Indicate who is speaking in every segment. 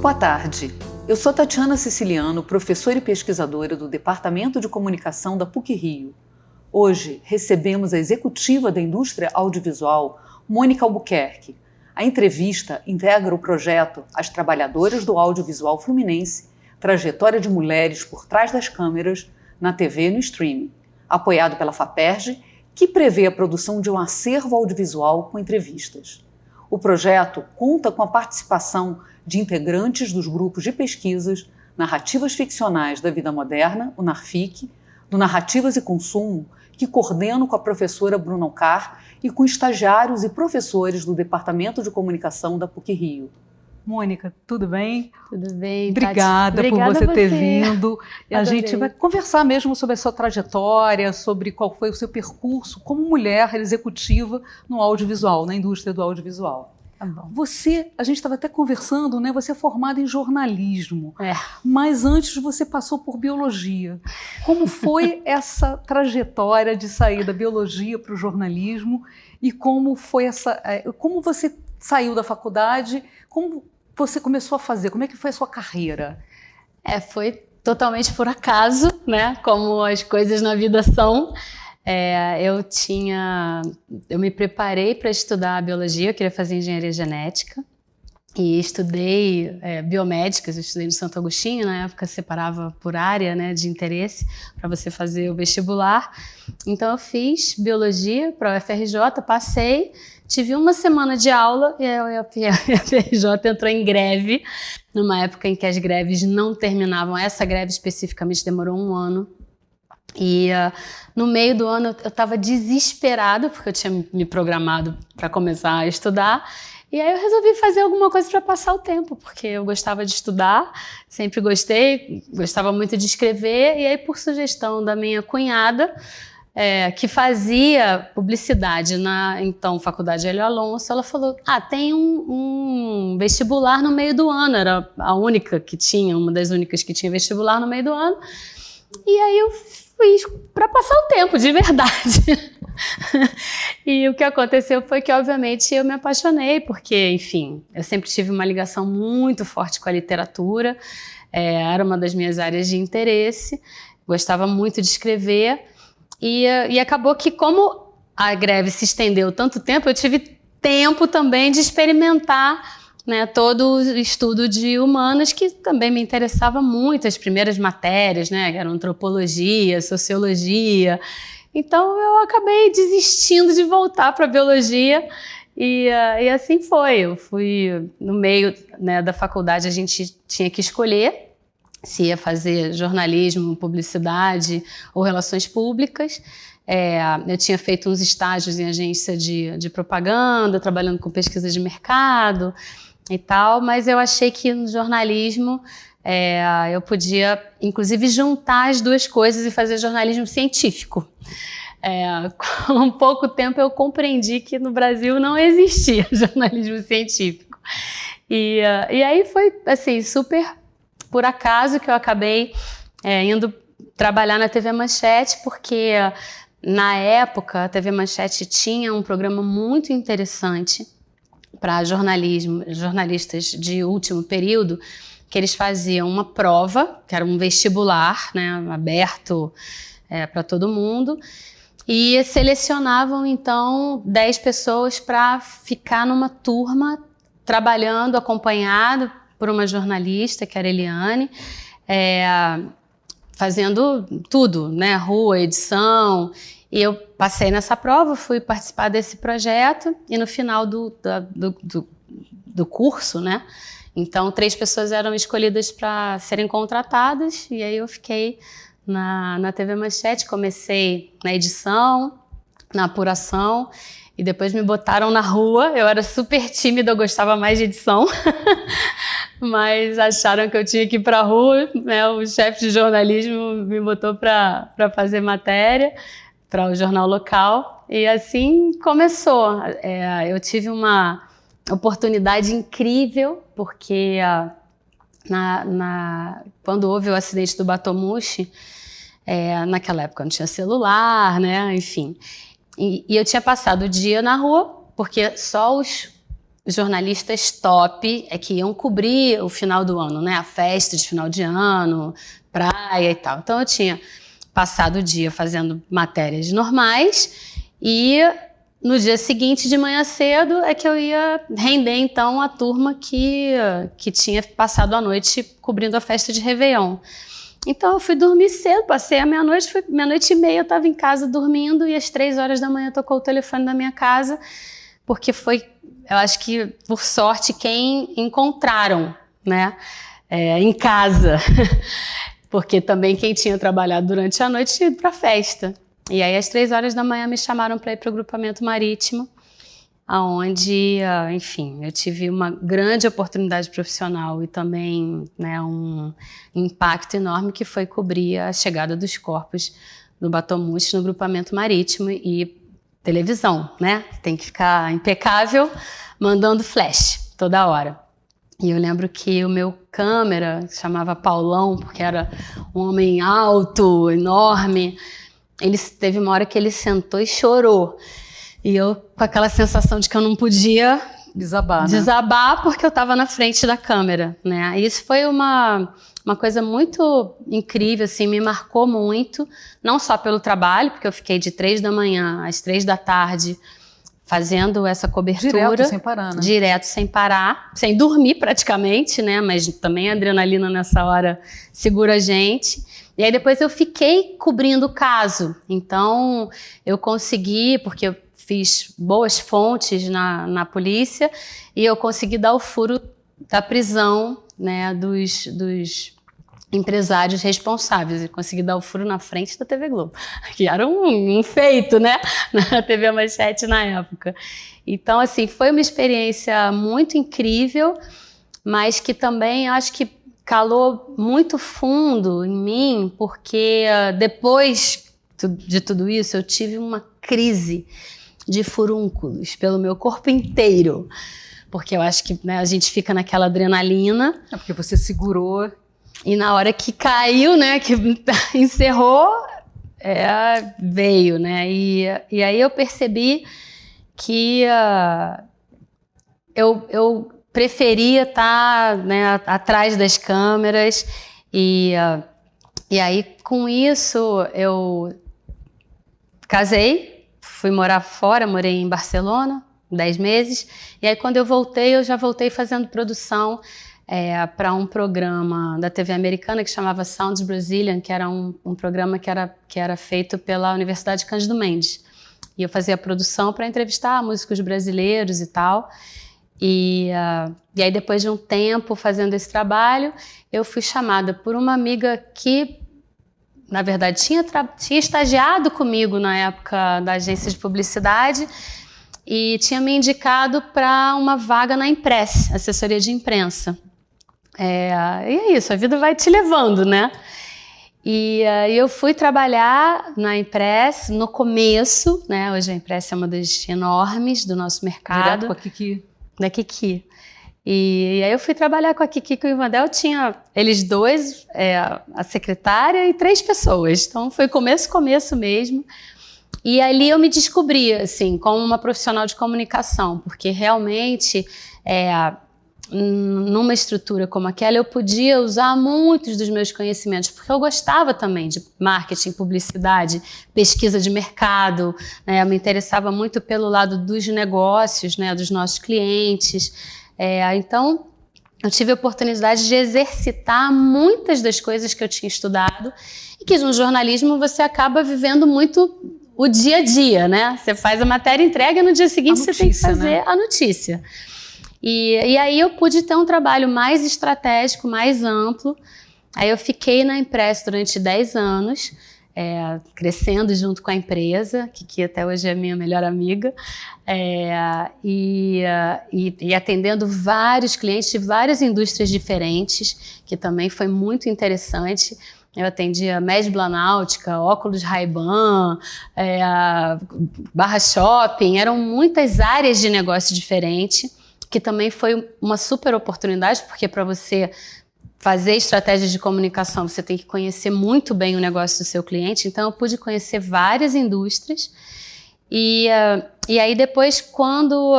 Speaker 1: Boa tarde. Eu sou Tatiana Siciliano, professora e pesquisadora do Departamento de Comunicação da PUC-Rio. Hoje recebemos a executiva da indústria audiovisual, Mônica Albuquerque. A entrevista integra o projeto As Trabalhadoras do Audiovisual Fluminense, trajetória de mulheres por trás das câmeras, na TV e no streaming, apoiado pela FAPERJ, que prevê a produção de um acervo audiovisual com entrevistas. O projeto conta com a participação de integrantes dos grupos de pesquisas Narrativas Ficcionais da Vida Moderna, o NARFIC, do Narrativas e Consumo, que coordeno com a professora Bruna Alcar e com estagiários e professores do Departamento de Comunicação da PUC-Rio. Mônica, tudo bem?
Speaker 2: Tudo bem,
Speaker 1: Obrigada por você ter vindo. E a
Speaker 2: Adorei.
Speaker 1: gente vai conversar mesmo sobre a sua trajetória, sobre qual foi o seu percurso como mulher executiva no audiovisual, na indústria do audiovisual.
Speaker 2: Tá bom.
Speaker 1: A gente estava até conversando, né? Você é formada em jornalismo,
Speaker 2: É.
Speaker 1: mas antes você passou por biologia. Como foi essa trajetória de sair da biologia para o jornalismo e como foi como você saiu da faculdade, como você começou a fazer, como é que foi a sua carreira?
Speaker 2: Foi totalmente por acaso, né? Como as coisas na vida são. Eu me preparei para estudar biologia, eu queria fazer engenharia genética e estudei biomédicas, eu estudei no Santo Agostinho, na época separava por área, né, de interesse para você fazer o vestibular. Então eu fiz biologia para o UFRJ, passei, tive uma semana de aula e a UFRJ entrou em greve, numa época em que as greves não terminavam. Essa greve especificamente demorou um ano. E no meio do ano eu estava desesperada, porque eu tinha me programado para começar a estudar. E aí eu resolvi fazer alguma coisa para passar o tempo, porque eu gostava de estudar, sempre gostei, gostava muito de escrever. E aí, por sugestão da minha cunhada, que fazia publicidade na então Faculdade Hélio Alonso, ela falou: tem um vestibular no meio do ano. Era a única que tinha, uma das únicas que tinha vestibular no meio do ano. E aí eu fiz para passar o tempo, de verdade. E o que aconteceu foi que, obviamente, eu me apaixonei, porque, enfim, eu sempre tive uma ligação muito forte com a literatura, era uma das minhas áreas de interesse, gostava muito de escrever, e acabou que, como a greve se estendeu tanto tempo, eu tive tempo também de experimentar, né, todo o estudo de humanas, que também me interessava muito, as primeiras matérias, né, que eram antropologia, sociologia. Então eu acabei desistindo de voltar para a biologia e assim foi. Eu fui no meio, né, da faculdade, a gente tinha que escolher se ia fazer jornalismo, publicidade ou relações públicas. Eu tinha feito uns estágios em agência de propaganda, trabalhando com pesquisa de mercado e tal, mas eu achei que no jornalismo eu podia, inclusive, juntar as duas coisas e fazer jornalismo científico. Com pouco tempo eu compreendi que no Brasil não existia jornalismo científico. E aí foi assim, super por acaso que eu acabei indo trabalhar na TV Manchete, porque na época a TV Manchete tinha um programa muito interessante para jornalistas de último período, que eles faziam uma prova, que era um vestibular, né, aberto para todo mundo, e selecionavam, então, 10 pessoas para ficar numa turma, trabalhando, acompanhado por uma jornalista, que era Eliane, fazendo tudo, né, rua, edição. E eu passei nessa prova, fui participar desse projeto, e no final do curso, né, então 3 pessoas eram escolhidas para serem contratadas, e aí eu fiquei na TV Manchete, comecei na edição, na apuração, e depois me botaram na rua. Eu era super tímida, eu gostava mais de edição, mas acharam que eu tinha que ir para a rua, né, o chefe de jornalismo me botou para fazer matéria para o jornal local, e assim começou. Eu tive uma oportunidade incrível, porque quando houve o acidente do Batomushi, naquela época não tinha celular, né, enfim, e eu tinha passado o dia na rua, porque só os jornalistas top que iam cobrir o final do ano, né? A festa de final de ano, praia e tal. Então eu tinha passado o dia fazendo matérias normais e no dia seguinte, de manhã cedo, é que eu ia render então a turma que tinha passado a noite cobrindo a festa de Réveillon. Então eu fui dormir cedo, passei a meia-noite, meia-noite e meia eu estava em casa dormindo e às 3 horas da manhã tocou o telefone da minha casa, porque foi, eu acho que por sorte, quem encontraram, né, em casa, porque também quem tinha trabalhado durante a noite tinha ido para a festa. E aí às 3 horas da manhã me chamaram para ir para o grupamento marítimo, onde, enfim, eu tive uma grande oportunidade profissional e também, né, um impacto enorme que foi cobrir a chegada dos corpos do Batomushi no grupamento marítimo e televisão, né? Tem que ficar impecável, mandando flash toda hora. E eu lembro que o meu câmera, chamava Paulão, porque era um homem alto, enorme, teve uma hora que ele sentou e chorou. E eu com aquela sensação de que eu não podia desabar porque eu estava na frente da câmera, né? E isso foi uma coisa muito incrível, assim, me marcou muito, não só pelo trabalho, porque eu fiquei de 3 da manhã às 3 da tarde fazendo essa cobertura.
Speaker 1: Direto, sem parar, né?
Speaker 2: Direto, sem parar, sem dormir praticamente, né? Mas também a adrenalina nessa hora segura a gente. E aí depois eu fiquei cobrindo o caso. Então eu consegui, porque eu fiz boas fontes na polícia, e eu consegui dar o furo da prisão, né, dos empresários responsáveis. Eu consegui dar o furo na frente da TV Globo, que era um feito, né, na TV Manchete na época. Então, assim, foi uma experiência muito incrível, mas que também acho que calou muito fundo em mim, porque depois de tudo isso eu tive uma crise de furúnculos pelo meu corpo inteiro, porque eu acho que, né, a gente fica naquela adrenalina.
Speaker 1: É porque você segurou.
Speaker 2: E na hora que caiu, né, que encerrou, veio, né, e aí eu percebi que eu preferia estar, né, atrás das câmeras, e aí com isso eu casei, fui morar fora, morei em Barcelona 10 meses, e aí quando eu voltei, eu já voltei fazendo produção para um programa da TV americana que chamava Sounds Brazilian, que era um programa que era feito pela Universidade Cândido Mendes. E eu fazia produção para entrevistar músicos brasileiros e tal. E aí depois de um tempo fazendo esse trabalho, eu fui chamada por uma amiga que, na verdade, tinha estagiado comigo na época da agência de publicidade e tinha me indicado para uma vaga na Impress, assessoria de imprensa. E é isso, a vida vai te levando, né? E eu fui trabalhar na Impress no começo, né? Hoje a Impress é uma das enormes do nosso mercado.
Speaker 1: Direto com a Kiki.
Speaker 2: Da Kiki. E aí eu fui trabalhar com a Kiki e com o Ivandel, tinha eles dois, a secretária e 3 pessoas. Então foi começo mesmo. E ali eu me descobri, assim, como uma profissional de comunicação, porque realmente, numa estrutura como aquela, eu podia usar muitos dos meus conhecimentos, porque eu gostava também de marketing, publicidade, pesquisa de mercado, né? Eu me interessava muito pelo lado dos negócios, né, dos nossos clientes. Então, eu tive a oportunidade de exercitar muitas das coisas que eu tinha estudado e que no jornalismo você acaba vivendo muito o dia a dia, né? Você faz a matéria, entrega, no dia seguinte você tem que fazer, né, a notícia. E aí eu pude ter um trabalho mais estratégico, mais amplo. Aí eu fiquei na Impress durante 10 anos, crescendo junto com a empresa, que até hoje é minha melhor amiga, e atendendo vários clientes de várias indústrias diferentes, que também foi muito interessante. Eu atendia Mesbla Náutica, óculos Ray-Ban, Barra Shopping, eram muitas áreas de negócio diferentes, que também foi uma super oportunidade, porque para você fazer estratégias de comunicação, você tem que conhecer muito bem o negócio do seu cliente. Então eu pude conhecer várias indústrias. E aí depois, quando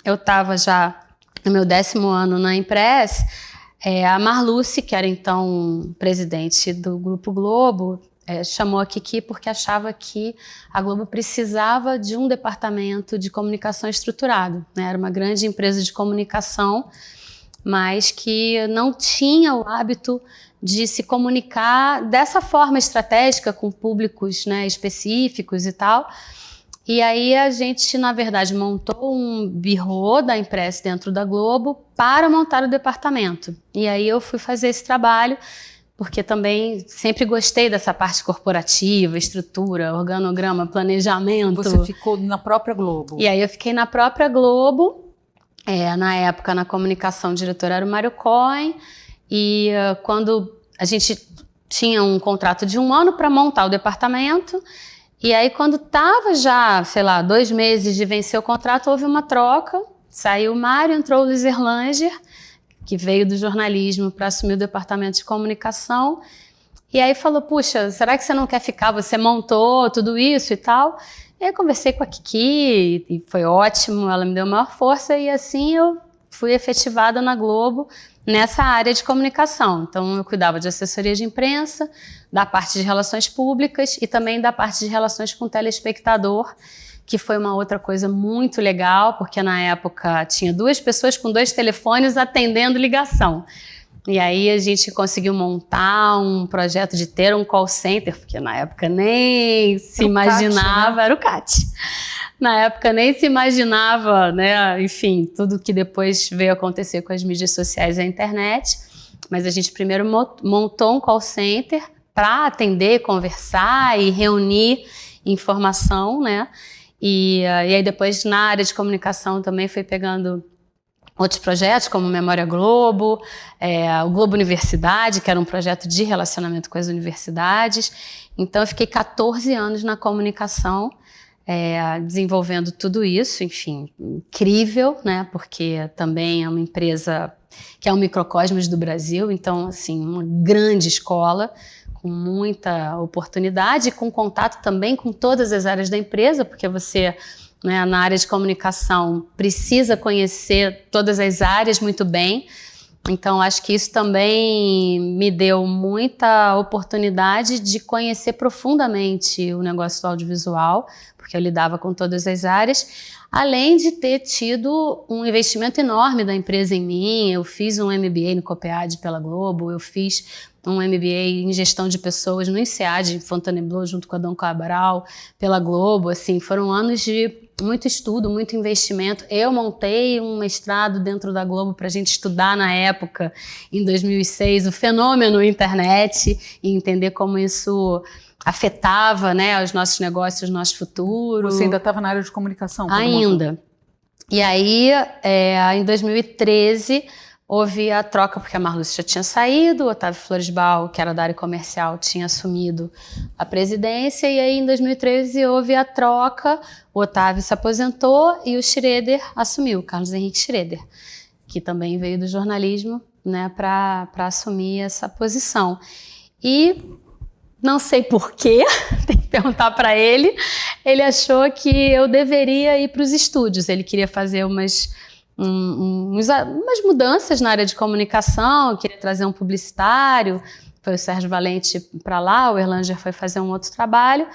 Speaker 2: eu estava já no meu 10º ano na Impress, a Marluce, que era então presidente do Grupo Globo, chamou a Kiki porque achava que a Globo precisava de um departamento de comunicação estruturado, né? Era uma grande empresa de comunicação, mas que não tinha o hábito de se comunicar dessa forma estratégica com públicos, né, específicos e tal. E aí a gente, na verdade, montou um birô da Impress dentro da Globo para montar o departamento. E aí eu fui fazer esse trabalho, porque também sempre gostei dessa parte corporativa, estrutura, organograma, planejamento.
Speaker 1: Você ficou na própria Globo?
Speaker 2: E aí eu fiquei na própria Globo. Na época, na comunicação, o diretor era o Mário Cohen. E quando a gente tinha um contrato de 1 ano para montar o departamento, e aí quando estava já, sei lá, 2 meses de vencer o contrato, houve uma troca, saiu o Mário, entrou o Luiz Erlanger, que veio do jornalismo para assumir o departamento de comunicação, e aí falou, puxa, será que você não quer ficar? Você montou tudo isso e tal? E aí eu conversei com a Kiki, e foi ótimo, ela me deu maior força, e assim eu fui efetivada na Globo, nessa área de comunicação. Então, eu cuidava de assessoria de imprensa, da parte de relações públicas e também da parte de relações com o telespectador, que foi uma outra coisa muito legal, porque na época tinha 2 pessoas com 2 telefones atendendo ligação. E aí a gente conseguiu montar um projeto de ter um call center, porque na época nem se imaginava, era o CAT. Na época nem se imaginava, né, enfim, tudo que depois veio acontecer com as mídias sociais e a internet. Mas a gente primeiro montou um call center para atender, conversar e reunir informação, né? E aí depois na área de comunicação também foi pegando outros projetos, como Memória Globo, o Globo Universidade, que era um projeto de relacionamento com as universidades. Então eu fiquei 14 anos na comunicação, desenvolvendo tudo isso, enfim, incrível, né? Porque também é uma empresa que é um microcosmos do Brasil, então, assim, uma grande escola, com muita oportunidade, com contato também com todas as áreas da empresa, porque você, né, na área de comunicação, precisa conhecer todas as áreas muito bem. Então, acho que isso também me deu muita oportunidade de conhecer profundamente o negócio do audiovisual, porque eu lidava com todas as áreas, além de ter tido um investimento enorme da empresa em mim. Eu fiz um MBA no COPEAD pela Globo, eu fiz um MBA em gestão de pessoas no INSEAD, em Fontainebleau, junto com a Dom Cabral, pela Globo. Assim, foram anos de muito estudo, muito investimento. Eu montei um mestrado dentro da Globo para a gente estudar na época, em 2006, o fenômeno internet e entender como isso afetava, né, os nossos negócios, o nosso futuro.
Speaker 1: Você ainda estava na área de comunicação?
Speaker 2: Ainda. E aí, em 2013, houve a troca, porque a Marluce já tinha saído, o Otávio Floresbal, que era da área comercial, tinha assumido a presidência, e aí em 2013 houve a troca, o Otávio se aposentou e o Schroeder assumiu, o Carlos Henrique Schroeder, que também veio do jornalismo, né, para assumir essa posição. E não sei porquê, tem que perguntar para ele, ele achou que eu deveria ir para os estúdios, ele queria fazer umas mudanças na área de comunicação, queria trazer um publicitário, foi o Sérgio Valente para lá, o Erlanger foi fazer um outro trabalho,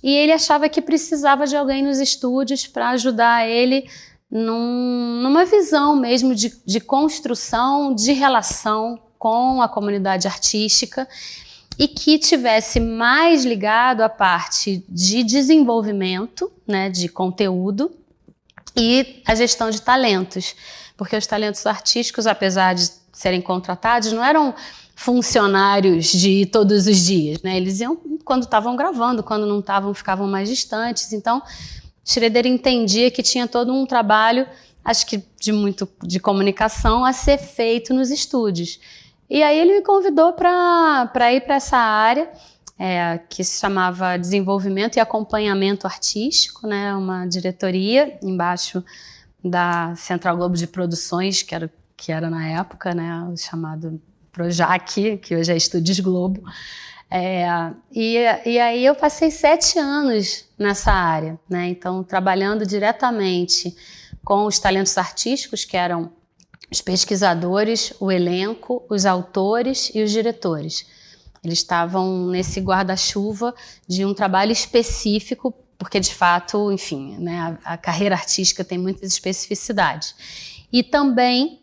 Speaker 2: e ele achava que precisava de alguém nos estúdios para ajudar ele numa visão mesmo de construção, de relação com a comunidade artística, e que tivesse mais ligado à parte de desenvolvimento, né, de conteúdo, e a gestão de talentos, porque os talentos artísticos, apesar de serem contratados, não eram funcionários de todos os dias, né? Eles iam quando estavam gravando, quando não estavam, ficavam mais distantes. Então, Schroeder entendia que tinha todo um trabalho, acho que de comunicação, a ser feito nos estúdios. E aí ele me convidou para ir para essa área, que se chamava Desenvolvimento e Acompanhamento Artístico, né, uma diretoria embaixo da Central Globo de Produções, que era na época, né, o chamado Projac, que hoje é Estúdios Globo. E aí eu passei 7 anos nessa área, né, então trabalhando diretamente com os talentos artísticos, que eram os pesquisadores, o elenco, os autores e os diretores. Eles estavam nesse guarda-chuva de um trabalho específico, porque de fato, enfim, né, a carreira artística tem muitas especificidades. E também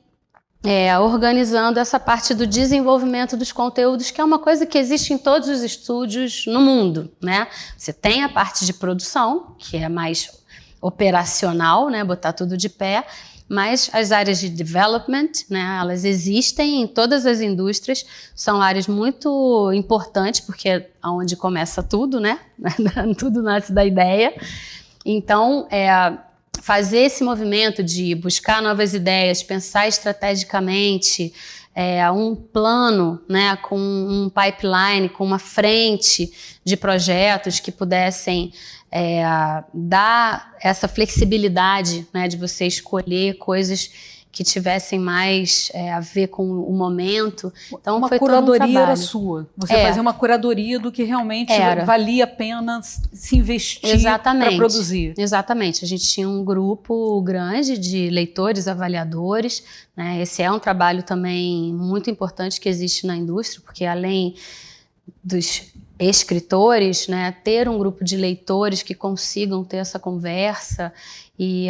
Speaker 2: organizando essa parte do desenvolvimento dos conteúdos, que é uma coisa que existe em todos os estúdios no mundo, né? Você tem a parte de produção, que é mais operacional, né, botar tudo de pé, mas as áreas de development, né, elas existem em todas as indústrias, são áreas muito importantes, porque é onde começa tudo, né? Tudo nasce da ideia. Então, fazer esse movimento de buscar novas ideias, pensar estrategicamente, um plano, né, com um pipeline, com uma frente de projetos que pudessem dar essa flexibilidade, né, de você escolher coisas que tivessem mais a ver com o momento. Então,
Speaker 1: uma
Speaker 2: foi
Speaker 1: curadoria
Speaker 2: todo um
Speaker 1: era sua. Você fazia uma curadoria do que realmente valia a pena se investir para produzir.
Speaker 2: Exatamente. A gente tinha um grupo grande de leitores, avaliadores, né? Esse é um trabalho também muito importante que existe na indústria, porque além dos escritores, né, ter um grupo de leitores que consigam ter essa conversa e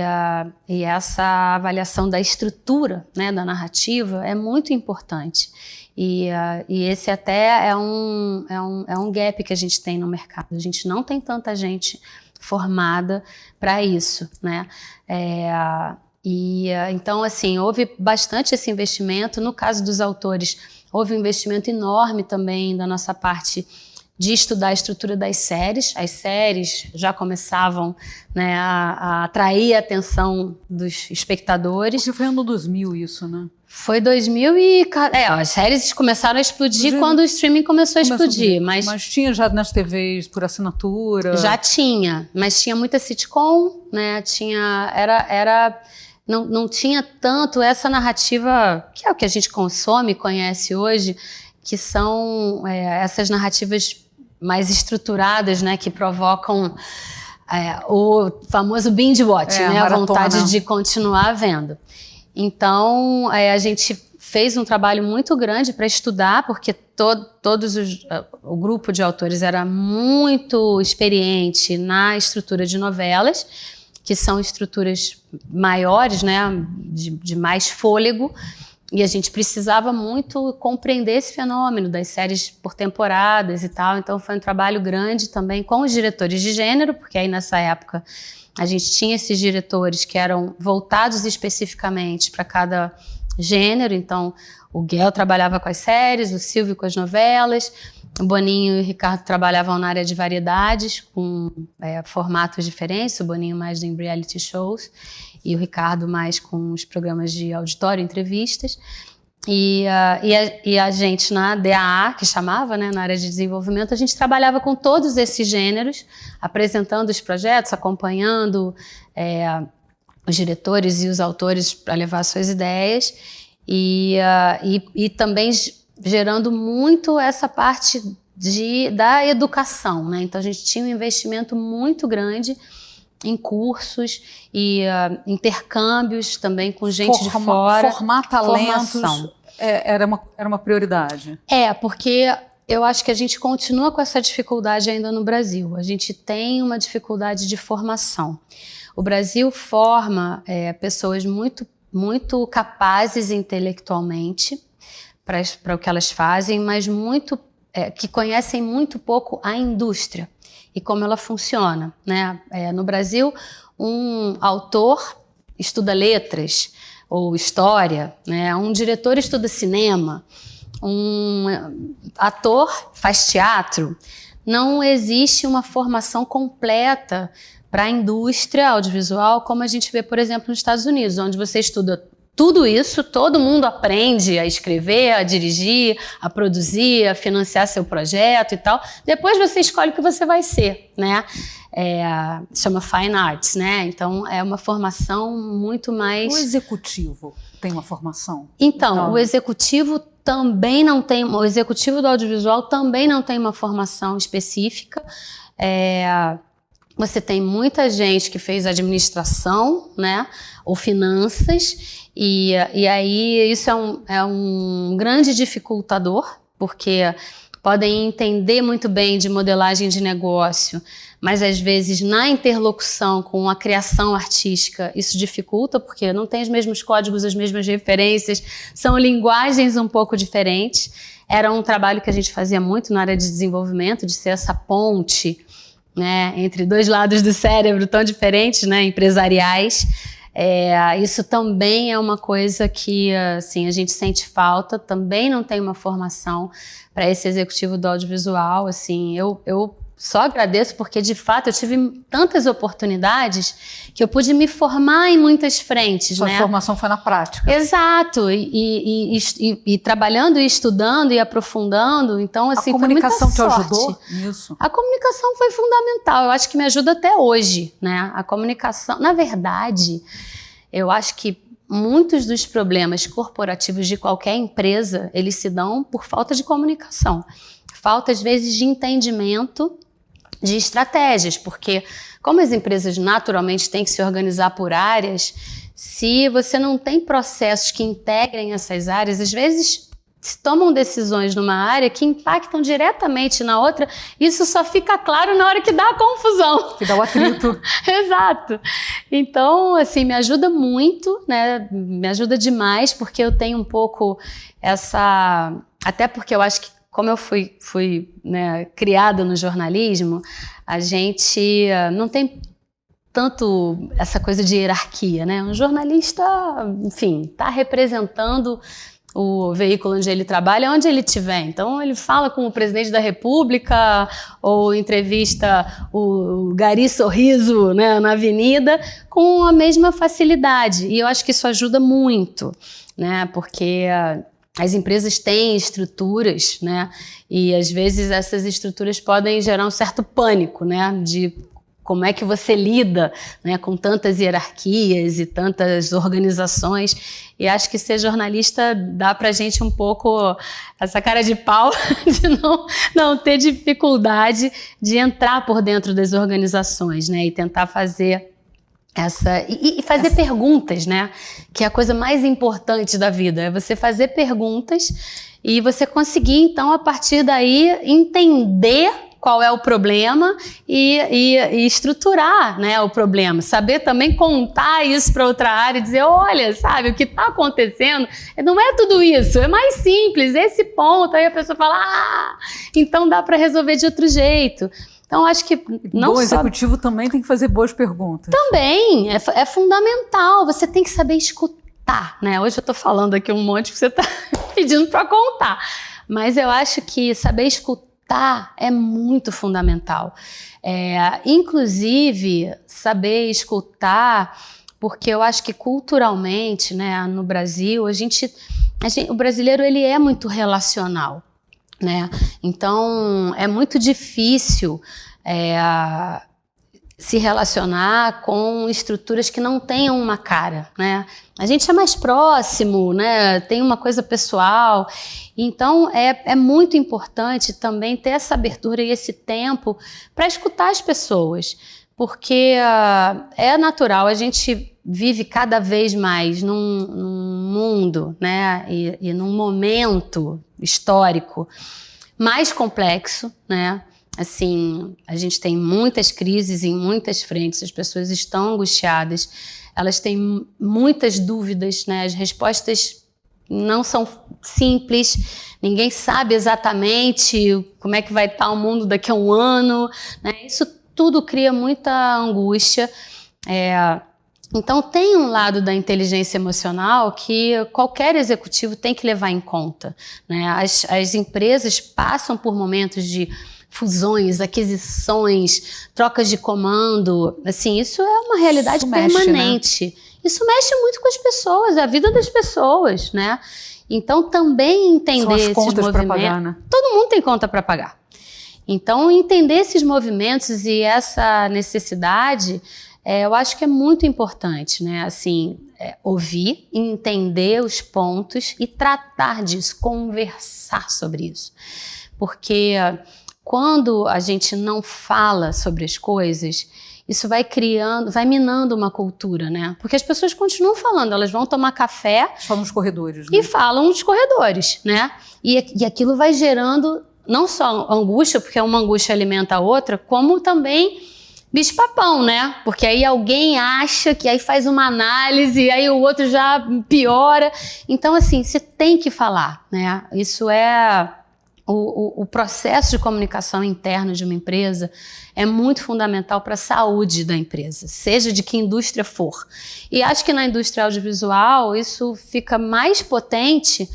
Speaker 2: essa avaliação da estrutura, né, da narrativa é muito importante. E esse até é um gap que a gente tem no mercado. A gente não tem tanta gente formada para isso, né? Então, assim, houve bastante esse investimento. No caso dos autores, houve um investimento enorme também da nossa parte de estudar a estrutura das séries. As séries já começavam, né, a atrair a atenção dos espectadores.
Speaker 1: Porque foi ano 2000 isso, né?
Speaker 2: Foi 2000 as séries começaram a explodir quando o streaming começou a explodir. Mas
Speaker 1: tinha já nas TVs por assinatura?
Speaker 2: Já tinha, mas tinha muita sitcom, né? Não tinha tanto essa narrativa, que é o que a gente consome e conhece hoje, que são essas narrativas mais estruturadas, né, que provocam o famoso binge watch, né, a vontade de continuar vendo. Então, a gente fez um trabalho muito grande para estudar, porque o grupo de autores era muito experiente na estrutura de novelas, que são estruturas maiores, né, de mais fôlego, e a gente precisava muito compreender esse fenômeno das séries por temporadas e tal. Então foi um trabalho grande também com os diretores de gênero, porque aí nessa época a gente tinha esses diretores que eram voltados especificamente para cada gênero. Então o Guel trabalhava com as séries, o Silvio com as novelas, o Boninho e o Ricardo trabalhavam na área de variedades, com formatos diferentes, o Boninho mais em reality shows e o Ricardo mais com os programas de auditório, entrevistas. E a gente na DAA, que chamava, né, na área de desenvolvimento, a gente trabalhava com todos esses gêneros, apresentando os projetos, acompanhando os diretores e os autores para levar suas ideias e também gerando muito essa parte da educação, né? Então a gente tinha um investimento muito grande em cursos e intercâmbios também com gente de fora.
Speaker 1: Formar talentos era uma prioridade.
Speaker 2: Porque eu acho que a gente continua com essa dificuldade ainda no Brasil. A gente tem uma dificuldade de formação. O Brasil forma pessoas muito, muito capazes intelectualmente para o que elas fazem, mas que conhecem muito pouco a indústria e como ela funciona, né? No Brasil, um autor estuda letras ou história, né? Um diretor estuda cinema, um ator faz teatro. Não existe uma formação completa para a indústria audiovisual como a gente vê, por exemplo, nos Estados Unidos, onde você estuda tudo isso, todo mundo aprende a escrever, a dirigir, a produzir, a financiar seu projeto e tal. Depois você escolhe o que você vai ser, né? Chama Fine Arts, né? Então é uma formação muito mais...
Speaker 1: O executivo tem uma formação?
Speaker 2: Então, o executivo também não tem... O executivo do audiovisual também não tem uma formação específica. você tem muita gente que fez administração, né, ou finanças, e aí isso é um grande dificultador, porque podem entender muito bem de modelagem de negócio, mas às vezes na interlocução com a criação artística isso dificulta, porque não tem os mesmos códigos, as mesmas referências, são linguagens um pouco diferentes. Era um trabalho que a gente fazia muito na área de desenvolvimento, de ser essa ponte, né, entre dois lados do cérebro tão diferentes, né, empresariais. Isso também é uma coisa que assim, a gente sente falta, também não tem uma formação para esse executivo do audiovisual. Assim, eu só agradeço porque, de fato, eu tive tantas oportunidades que eu pude me formar em muitas frentes.
Speaker 1: Sua
Speaker 2: né?
Speaker 1: formação foi na prática.
Speaker 2: Exato, e trabalhando e estudando e aprofundando, então assim,
Speaker 1: a comunicação
Speaker 2: foi muita sorte.
Speaker 1: te ajudou nisso?
Speaker 2: A comunicação foi fundamental, eu acho que me ajuda até hoje, né? A comunicação, na verdade, eu acho que muitos dos problemas corporativos de qualquer empresa, eles se dão por falta de comunicação. Falta, às vezes, de entendimento de estratégias, porque como as empresas naturalmente têm que se organizar por áreas, se você não tem processos que integrem essas áreas, às vezes se tomam decisões numa área que impactam diretamente na outra, isso só fica claro na hora que dá a confusão.
Speaker 1: Que dá o atrito.
Speaker 2: Exato. Então, assim, me ajuda muito, né? Me ajuda demais, porque eu tenho um pouco essa... Até porque eu acho que como eu fui né, criada no jornalismo, a gente não tem tanto essa coisa de hierarquia, né? Um jornalista, enfim, está representando o veículo onde ele trabalha, onde ele estiver. Então, ele fala com o presidente da República ou entrevista o Gari Sorriso, né, na avenida com a mesma facilidade. E eu acho que isso ajuda muito, né? Porque as empresas têm estruturas, né? E às vezes essas estruturas podem gerar um certo pânico, né? De como é que você lida, né, com tantas hierarquias e tantas organizações. E acho que ser jornalista dá pra gente um pouco essa cara de pau de não ter dificuldade de entrar por dentro das organizações, né? E tentar fazer e fazer perguntas, né? Que é a coisa mais importante da vida, é você fazer perguntas e você conseguir, então, a partir daí, entender qual é o problema e estruturar, né, o problema. Saber também contar isso para outra área e dizer, olha, sabe, o que está acontecendo não é tudo isso, é mais simples, esse ponto. Aí a pessoa fala, então dá para resolver de outro jeito. Então, acho que não
Speaker 1: bom executivo também tem que fazer boas perguntas.
Speaker 2: Também, é fundamental. Você tem que saber escutar, né? Hoje eu estou falando aqui um monte que você está pedindo para contar. Mas eu acho que saber escutar é muito fundamental. Inclusive, saber escutar, porque eu acho que culturalmente, né, no Brasil, o brasileiro ele é muito relacional. Né? Então, é muito difícil se relacionar com estruturas que não tenham uma cara, né? A gente é mais próximo, né? Tem uma coisa pessoal. Então, é muito importante também ter essa abertura e esse tempo para escutar as pessoas, porque é natural, a gente vive cada vez mais num mundo, né, e num momento histórico mais complexo, né? Assim, a gente tem muitas crises em muitas frentes, as pessoas estão angustiadas, elas têm muitas dúvidas, né? As respostas não são simples, ninguém sabe exatamente como é que vai estar o mundo daqui a um ano, né? Isso tudo cria muita angústia. Então, tem um lado da inteligência emocional que qualquer executivo tem que levar em conta, né? As empresas passam por momentos de fusões, aquisições, trocas de comando. Assim, isso é uma realidade permanente. Mexe, né? Isso mexe muito com as pessoas, a vida das pessoas, né? Então, também entender esses movimentos... Pra pagar, né? Todo mundo tem conta para pagar. Então, entender esses movimentos e essa necessidade... eu acho que é muito importante, né? Assim, ouvir, entender os pontos e tratar disso, conversar sobre isso. Porque quando a gente não fala sobre as coisas, isso vai criando, vai minando uma cultura, né? Porque as pessoas continuam falando, elas vão tomar café...
Speaker 1: Falam nos corredores, né?
Speaker 2: E falam nos corredores, né? E aquilo vai gerando não só angústia, porque uma angústia alimenta a outra, como também bicho-papão, né? Porque aí alguém acha que aí faz uma análise, e aí o outro já piora. Então, assim, você tem que falar, né? Isso é... O processo de comunicação interno de uma empresa é muito fundamental para a saúde da empresa, seja de que indústria for. E acho que na indústria audiovisual isso fica mais potente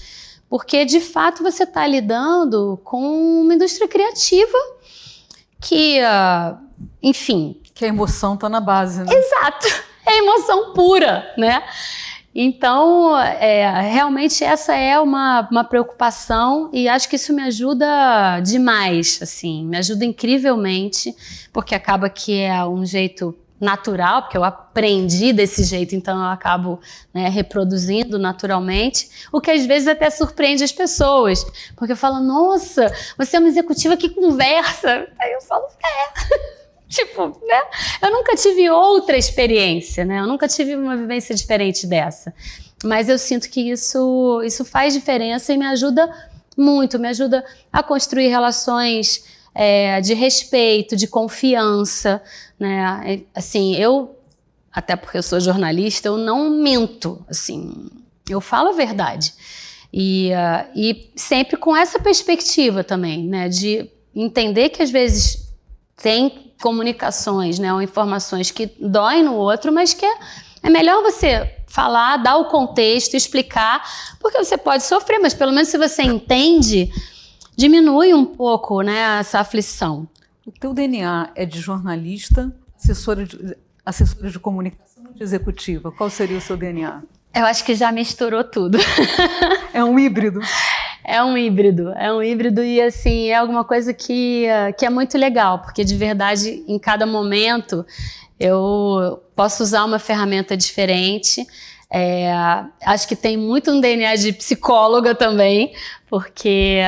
Speaker 2: porque, de fato, você está lidando com uma indústria criativa que, enfim...
Speaker 1: Que a emoção está na base, né?
Speaker 2: Exato! É emoção pura, né? Então, realmente essa é uma preocupação e acho que isso me ajuda demais, assim, me ajuda incrivelmente, porque acaba que é um jeito natural, porque eu aprendi desse jeito, então eu acabo, né, reproduzindo naturalmente, o que às vezes até surpreende as pessoas, porque eu falo, nossa, você é uma executiva que conversa, aí eu falo, tipo, né? Eu nunca tive outra experiência, né? Eu nunca tive uma vivência diferente dessa. Mas eu sinto que isso faz diferença e me ajuda muito, me ajuda a construir relações de respeito, de confiança, né? Assim, até porque eu sou jornalista, eu não minto, assim, eu falo a verdade. E sempre com essa perspectiva também, né? De entender que às vezes tem comunicações, né, ou informações que doem no outro, mas que é melhor você falar, dar o contexto, explicar, porque você pode sofrer, mas pelo menos se você entende, diminui um pouco, né, essa aflição.
Speaker 1: O teu DNA é de jornalista, assessora de comunicação ou de executiva? Qual seria o seu DNA?
Speaker 2: Eu acho que já misturou tudo.
Speaker 1: É um híbrido?
Speaker 2: É um híbrido e assim, é alguma coisa que é muito legal, porque de verdade, em cada momento, eu posso usar uma ferramenta diferente. Acho que tem muito um DNA de psicóloga também, porque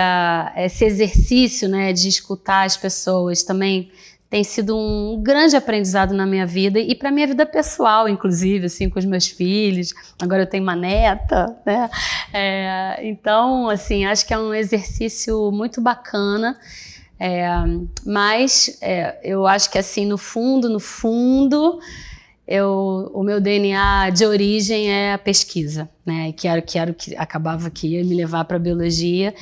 Speaker 2: esse exercício, né, de escutar as pessoas também tem sido um grande aprendizado na minha vida e para minha vida pessoal, inclusive, assim, com os meus filhos. Agora eu tenho uma neta, né? Então, assim, acho que é um exercício muito bacana, mas eu acho que, assim, no fundo, o meu DNA de origem é a pesquisa, né? E quero que acabava que ia me levar para a biologia.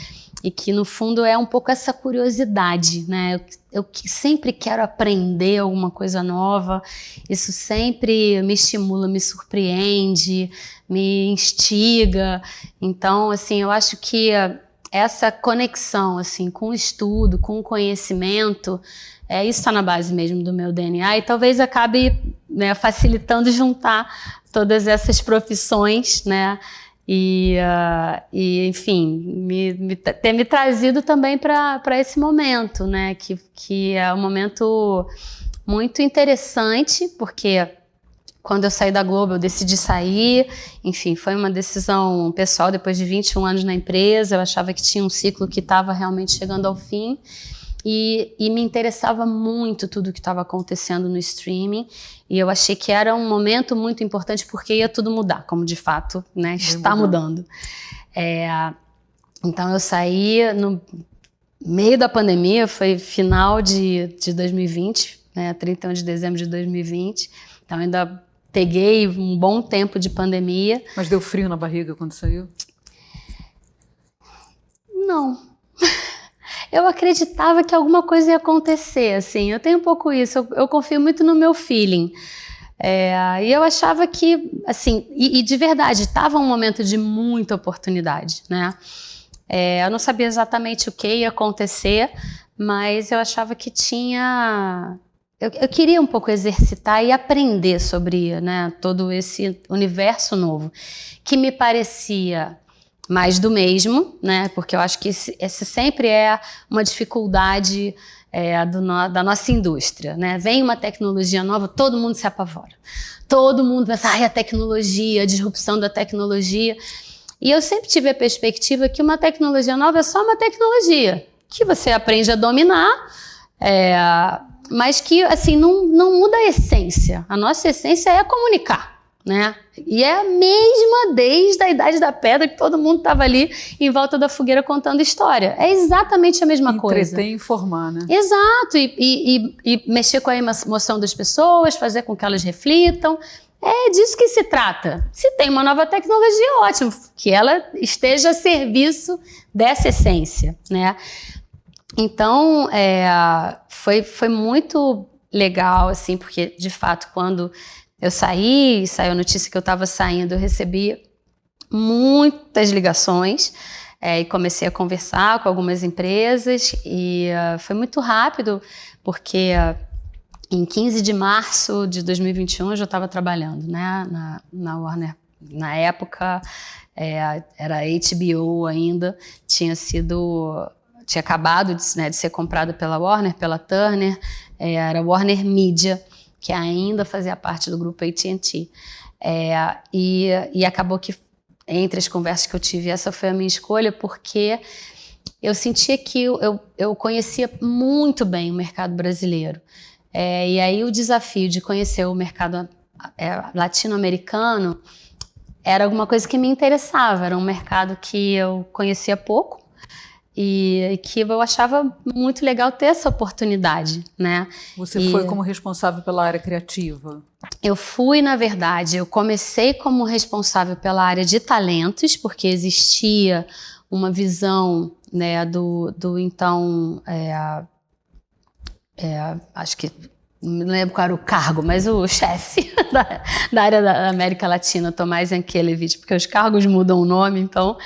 Speaker 2: E que, no fundo, é um pouco essa curiosidade, né? Eu sempre quero aprender alguma coisa nova, isso sempre me estimula, me surpreende, me instiga. Então, assim, eu acho que essa conexão, assim, com o estudo, com o conhecimento, isso está na base mesmo do meu DNA e talvez acabe, né, facilitando juntar todas essas profissões, né? E enfim, ter me trazido também para esse momento, né? Que é um momento muito interessante, porque quando eu saí da Globo, eu decidi sair, enfim, foi uma decisão pessoal, depois de 21 anos na empresa, eu achava que tinha um ciclo que estava realmente chegando ao fim, e me interessava muito tudo o que estava acontecendo no streaming, e eu achei que era um momento muito importante porque ia tudo mudar, como de fato, né, está mudando. Então eu saí no meio da pandemia, foi final de 2020, né, 31 de dezembro de 2020, então ainda peguei um bom tempo de pandemia.
Speaker 1: Mas deu frio na barriga quando saiu? Não. Eu acreditava que alguma coisa ia acontecer, assim, eu tenho um pouco isso, eu confio muito no meu feeling. E eu achava que, assim, e de verdade, estava um momento de muita oportunidade, né? Eu não sabia exatamente o que ia acontecer, mas eu achava que tinha... Eu queria um pouco exercitar e aprender sobre, né, todo esse universo novo, que me parecia mais do mesmo, né? Porque eu acho que esse sempre é uma dificuldade da nossa indústria, né? Vem uma tecnologia nova, todo mundo se apavora. Todo mundo pensa, a tecnologia, a disrupção da tecnologia. E eu sempre tive a perspectiva que uma tecnologia nova é só uma tecnologia.
Speaker 2: que você aprende a dominar, mas que assim não muda a essência. A nossa essência é comunicar, né? E é a mesma desde a Idade da Pedra, que todo mundo estava ali em volta da fogueira contando história. É exatamente a mesma coisa.
Speaker 1: Entreter e informar, né?
Speaker 2: Exato, e mexer com a emoção das pessoas, fazer com que elas reflitam. É disso que se trata. Se tem uma nova tecnologia, ótimo, que ela esteja a serviço dessa essência, né? Então, foi muito legal, assim, porque, de fato, quando eu saiu a notícia que eu estava saindo, eu recebi muitas ligações e comecei a conversar com algumas empresas e foi muito rápido, porque em 15 de março de 2021 eu já estava trabalhando, né, na Warner. Na época era HBO ainda, tinha acabado de ser comprada pela Warner, pela Turner, era Warner Media, que ainda fazia parte do grupo AT&T. E acabou que, entre as conversas que eu tive, essa foi a minha escolha, porque eu sentia que eu conhecia muito bem o mercado brasileiro. E aí o desafio de conhecer o mercado latino-americano era alguma coisa que me interessava, era um mercado que eu conhecia pouco, e que eu achava muito legal ter essa oportunidade, né?
Speaker 1: Você foi como responsável pela área criativa?
Speaker 2: Eu fui, na verdade, eu comecei como responsável pela área de talentos, porque existia uma visão, né, do então, acho que não lembro qual era o cargo, mas o chefe da área da América Latina, Tomás Yankelevich, porque os cargos mudam o nome, então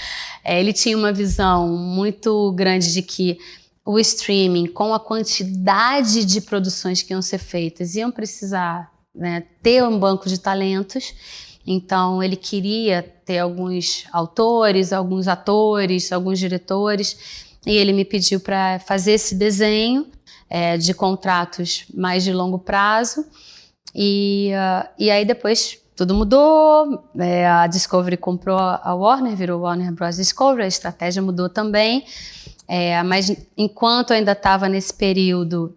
Speaker 2: ele tinha uma visão muito grande de que o streaming, com a quantidade de produções que iam ser feitas, iam precisar, né, ter um banco de talentos. Então ele queria ter alguns autores, alguns atores, alguns diretores, e ele me pediu para fazer esse desenho de contratos mais de longo prazo, e aí depois tudo mudou, a Discovery comprou a Warner, virou Warner Bros. Discovery, a estratégia mudou também, mas enquanto eu ainda estava nesse período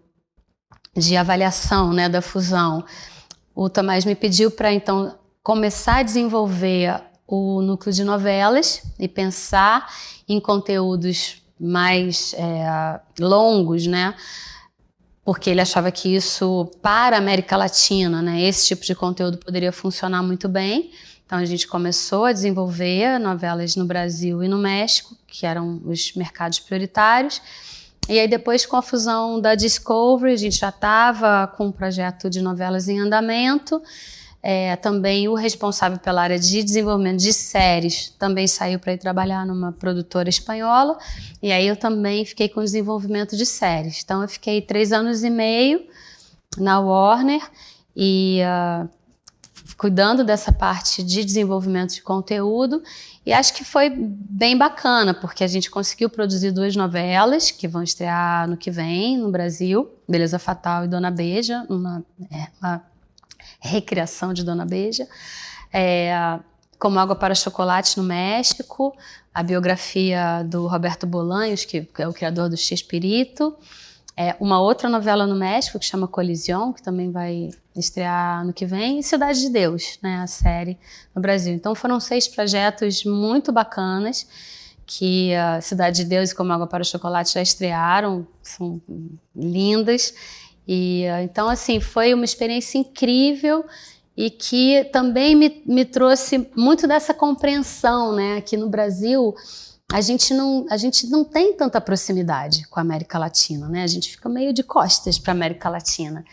Speaker 2: de avaliação, né, da fusão, o Tomás me pediu para então começar a desenvolver o núcleo de novelas e pensar em conteúdos mais longos, né? Porque ele achava que isso, para a América Latina, né, esse tipo de conteúdo poderia funcionar muito bem. Então a gente começou a desenvolver novelas no Brasil e no México, que eram os mercados prioritários. E aí depois, com a fusão da Discovery, a gente já estava com um projeto de novelas em andamento. Também o responsável pela área de desenvolvimento de séries também saiu para ir trabalhar numa produtora espanhola, e aí eu também fiquei com o desenvolvimento de séries. Então eu fiquei 3 anos e meio na Warner e cuidando dessa parte de desenvolvimento de conteúdo, e acho que foi bem bacana, porque a gente conseguiu produzir 2 novelas que vão estrear no que vem no Brasil, Beleza Fatal e Dona Beija, uma recriação de Dona Beija, Como Água para Chocolate no México, a biografia do Roberto Bolanhos, que é o criador do Chespirito, uma outra novela no México que chama Colision, que também vai estrear no que vem, e Cidade de Deus, né, a série no Brasil. Então foram 6 projetos muito bacanas, que a Cidade de Deus e Como Água para Chocolate já estrearam, são lindas. E então, assim, foi uma experiência incrível e que também me trouxe muito dessa compreensão, né? Aqui no Brasil, a gente não tem tanta proximidade com a América Latina, né? A gente fica meio de costas para a América Latina.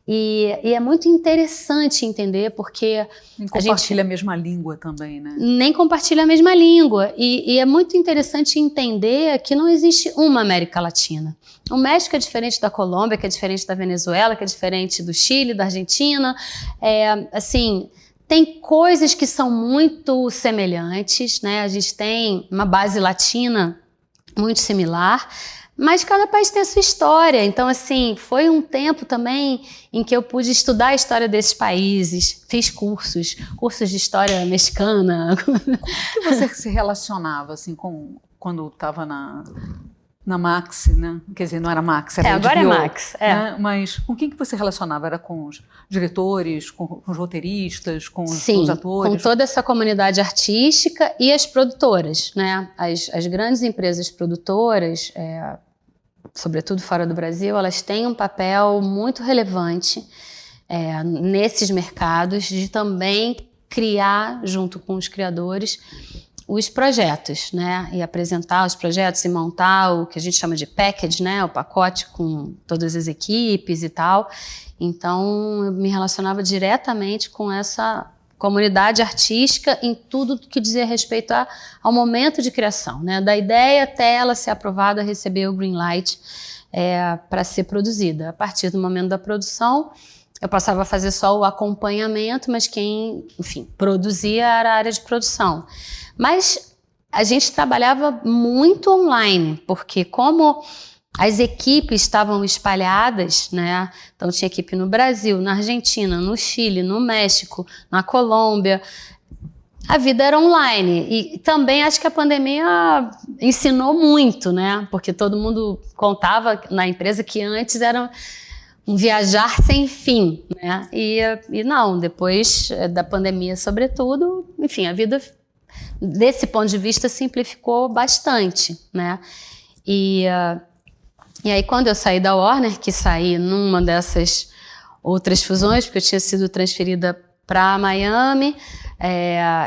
Speaker 2: E é muito interessante entender, porque
Speaker 1: nem compartilha a mesma língua também, né?
Speaker 2: Nem compartilha a mesma língua. E é muito interessante entender que não existe uma América Latina. O México é diferente da Colômbia, que é diferente da Venezuela, que é diferente do Chile, da Argentina. Assim, tem coisas que são muito semelhantes, né? A gente tem uma base latina muito similar, mas cada país tem a sua história. Então, assim, foi um tempo também em que eu pude estudar a história desses países, fiz cursos de história mexicana.
Speaker 1: Como que você se relacionava, assim, quando estava na Max, né? Quer dizer, não era Max, era
Speaker 2: agora
Speaker 1: HBO,
Speaker 2: é Max.
Speaker 1: né? Mas com quem que você relacionava? Era com os diretores, com os roteiristas, com os atores?
Speaker 2: Com toda essa comunidade artística e as produtoras, né? As grandes empresas produtoras, sobretudo fora do Brasil, elas têm um papel muito relevante nesses mercados de também criar, junto com os criadores, os projetos, né? E apresentar os projetos e montar o que a gente chama de package, né? O pacote com todas as equipes e tal. Então, eu me relacionava diretamente com essa comunidade artística em tudo que dizia respeito ao momento de criação, né? Da ideia até ela ser aprovada, receber o green light para ser produzida. A partir do momento da produção, eu passava a fazer só o acompanhamento, mas quem, enfim, produzia era a área de produção. Mas a gente trabalhava muito online, porque como as equipes estavam espalhadas, né? Então tinha equipe no Brasil, na Argentina, no Chile, no México, na Colômbia. A vida era online. E também acho que a pandemia ensinou muito, né? Porque todo mundo contava na empresa que antes era um viajar sem fim, né? E não, depois da pandemia, sobretudo, enfim, a vida, desse ponto de vista, simplificou bastante, né? E aí, quando eu saí da Warner, que saí numa dessas outras fusões, porque eu tinha sido transferida para Miami,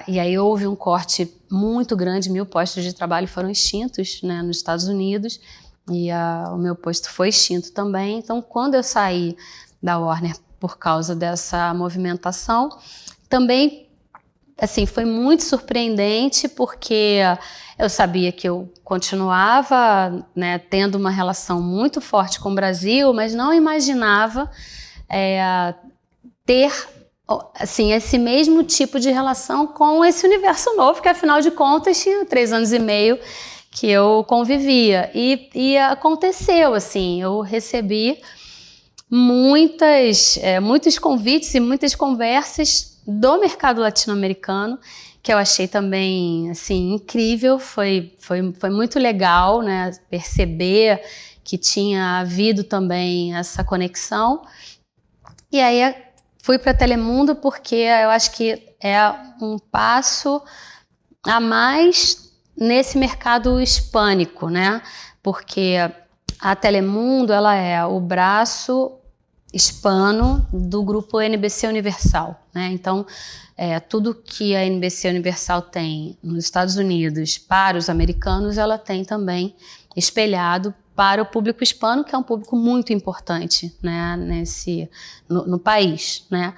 Speaker 2: e aí houve um corte muito grande, 1.000 postos de trabalho foram extintos, né, nos Estados Unidos, e o meu posto foi extinto também. Então, quando eu saí da Warner por causa dessa movimentação, também, assim, foi muito surpreendente, porque eu sabia que eu continuava, né, tendo uma relação muito forte com o Brasil, mas não imaginava ter, assim, esse mesmo tipo de relação com esse universo novo, que afinal de contas tinha 3 anos e meio que eu convivia. E aconteceu, assim, eu recebi muitos convites e muitas conversas do mercado latino-americano, que eu achei também, assim, incrível. Foi muito legal, né, perceber que tinha havido também essa conexão. E aí fui para Telemundo porque eu acho que é um passo a mais nesse mercado hispânico, né? Porque a Telemundo, ela é o braço hispano do grupo NBC Universal, né? Então, tudo que a NBC Universal tem nos Estados Unidos para os americanos, ela tem também espelhado para o público hispano, que é um público muito importante, né, no país, né?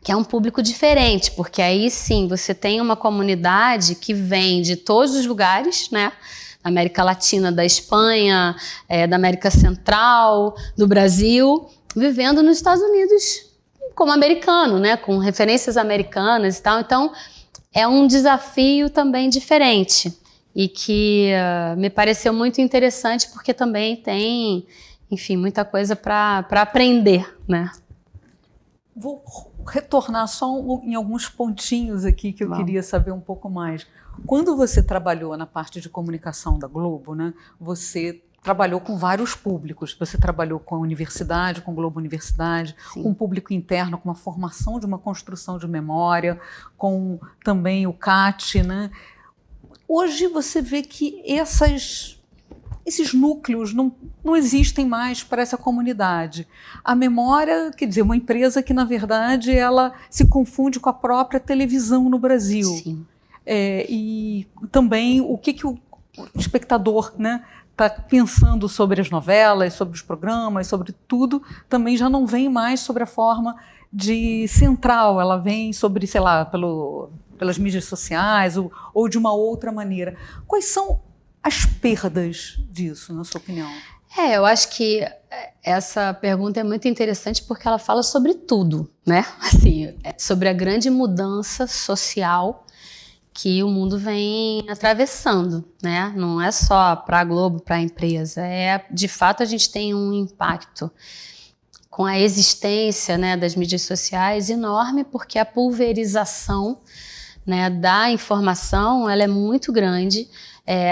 Speaker 2: Que é um público diferente, porque aí sim você tem uma comunidade que vem de todos os lugares, né? Da América Latina, da Espanha, da América Central, do Brasil, vivendo nos Estados Unidos como americano, né? Com referências americanas e tal. Então, é um desafio também diferente e que me pareceu muito interessante, porque também tem, enfim, muita coisa para aprender, né?
Speaker 1: Vou retornar só em alguns pontinhos aqui que eu queria saber um pouco mais. Quando você trabalhou na parte de comunicação da Globo, né, você trabalhou com vários públicos. Você trabalhou com a universidade, com o Globo Universidade, sim, com o público interno, com uma formação de uma construção de memória, com também o CAT, né? Hoje você vê que esses núcleos não existem mais para essa comunidade. A memória, quer dizer, uma empresa que, na verdade, ela se confunde com a própria televisão no Brasil.
Speaker 2: Sim.
Speaker 1: E também o que o espectador, né, está pensando sobre as novelas, sobre os programas, sobre tudo, também já não vem mais sobre a forma de central, ela vem sobre, sei lá, pelas mídias sociais ou de uma outra maneira. Quais são as perdas disso, na sua opinião?
Speaker 2: Eu acho que essa pergunta é muito interessante porque ela fala sobre tudo, né? Assim, sobre a grande mudança social que o mundo vem atravessando, né? Não é só para a Globo, para a empresa. De fato, a gente tem um impacto com a existência, né, das mídias sociais enorme, porque a pulverização, né, da informação, ela é muito grande.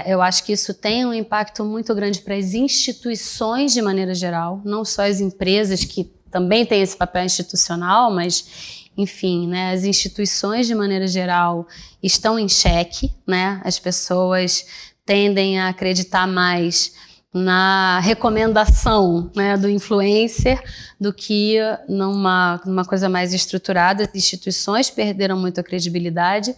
Speaker 2: Eu acho que isso tem um impacto muito grande para as instituições de maneira geral, não só as empresas que também têm esse papel institucional, mas, enfim, né, as instituições de maneira geral estão em xeque, né? As pessoas tendem a acreditar mais na recomendação, né, do influencer do que numa coisa mais estruturada. As instituições perderam muito a credibilidade.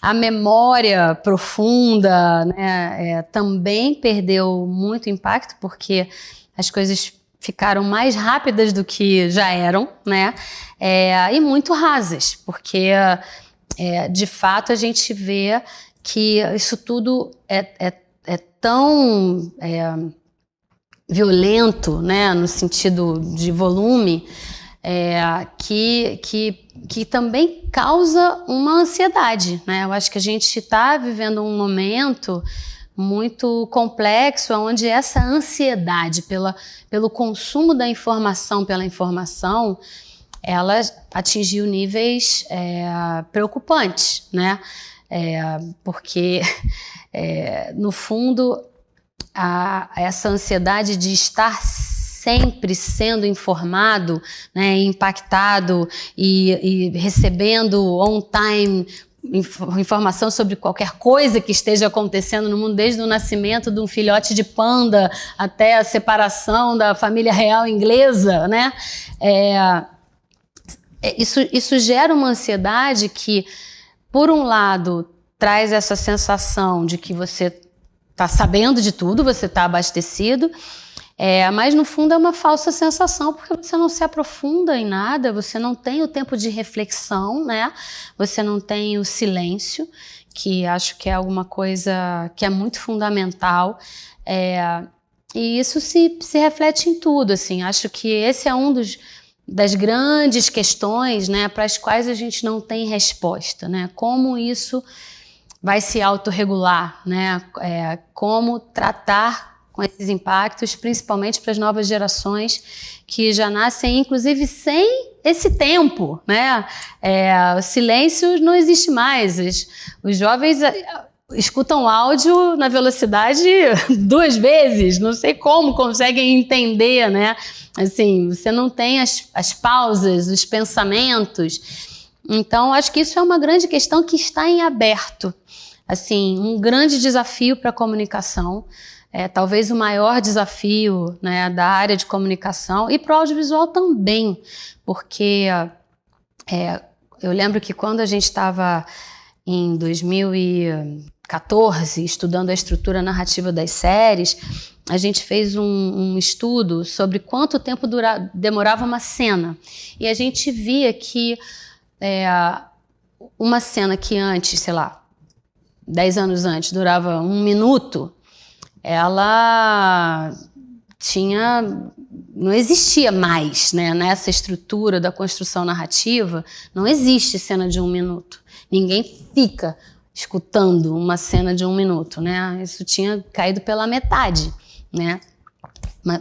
Speaker 2: A memória profunda, né, também perdeu muito impacto, porque as coisas ficaram mais rápidas do que já eram, né, e muito rasas, porque, de fato, a gente vê que isso tudo é tão violento, né, no sentido de volume, que também causa uma ansiedade, né? Eu acho que a gente está vivendo um momento muito complexo, onde essa ansiedade pelo consumo da informação, pela informação, ela atingiu níveis preocupantes, né? Porque, no fundo, essa ansiedade de estar sempre sendo informado, né, impactado e recebendo on time informação sobre qualquer coisa que esteja acontecendo no mundo, desde o nascimento de um filhote de panda até a separação da família real inglesa, né? Isso gera uma ansiedade que, por um lado, traz essa sensação de que você está sabendo de tudo, você está abastecido, mas no fundo é uma falsa sensação, porque você não se aprofunda em nada, você não tem o tempo de reflexão, né? Você não tem o silêncio, que acho que é alguma coisa que é muito fundamental, e isso se reflete em tudo, assim. Acho que esse é das grandes questões, né, para as quais a gente não tem resposta, né? Como isso vai se autorregular, né? Como tratar com esses impactos, principalmente para as novas gerações que já nascem, inclusive, sem esse tempo, né? O silêncio não existe mais. Os jovens escutam áudio na velocidade 2 vezes, não sei como conseguem entender, né? Assim, você não tem as pausas, os pensamentos. Então, acho que isso é uma grande questão que está em aberto. Assim, um grande desafio para a comunicação, talvez o maior desafio, né, da área de comunicação e para o audiovisual também, porque eu lembro que quando a gente estava em 2014 estudando a estrutura narrativa das séries, a gente fez um estudo sobre quanto tempo demorava uma cena, e a gente via que uma cena que antes, sei lá, 10 anos antes, durava 1 minuto, ela não existia mais, né? Nessa estrutura da construção narrativa, não existe cena de 1 minuto. Ninguém fica escutando uma cena de 1 minuto, né? Isso tinha caído pela metade, né?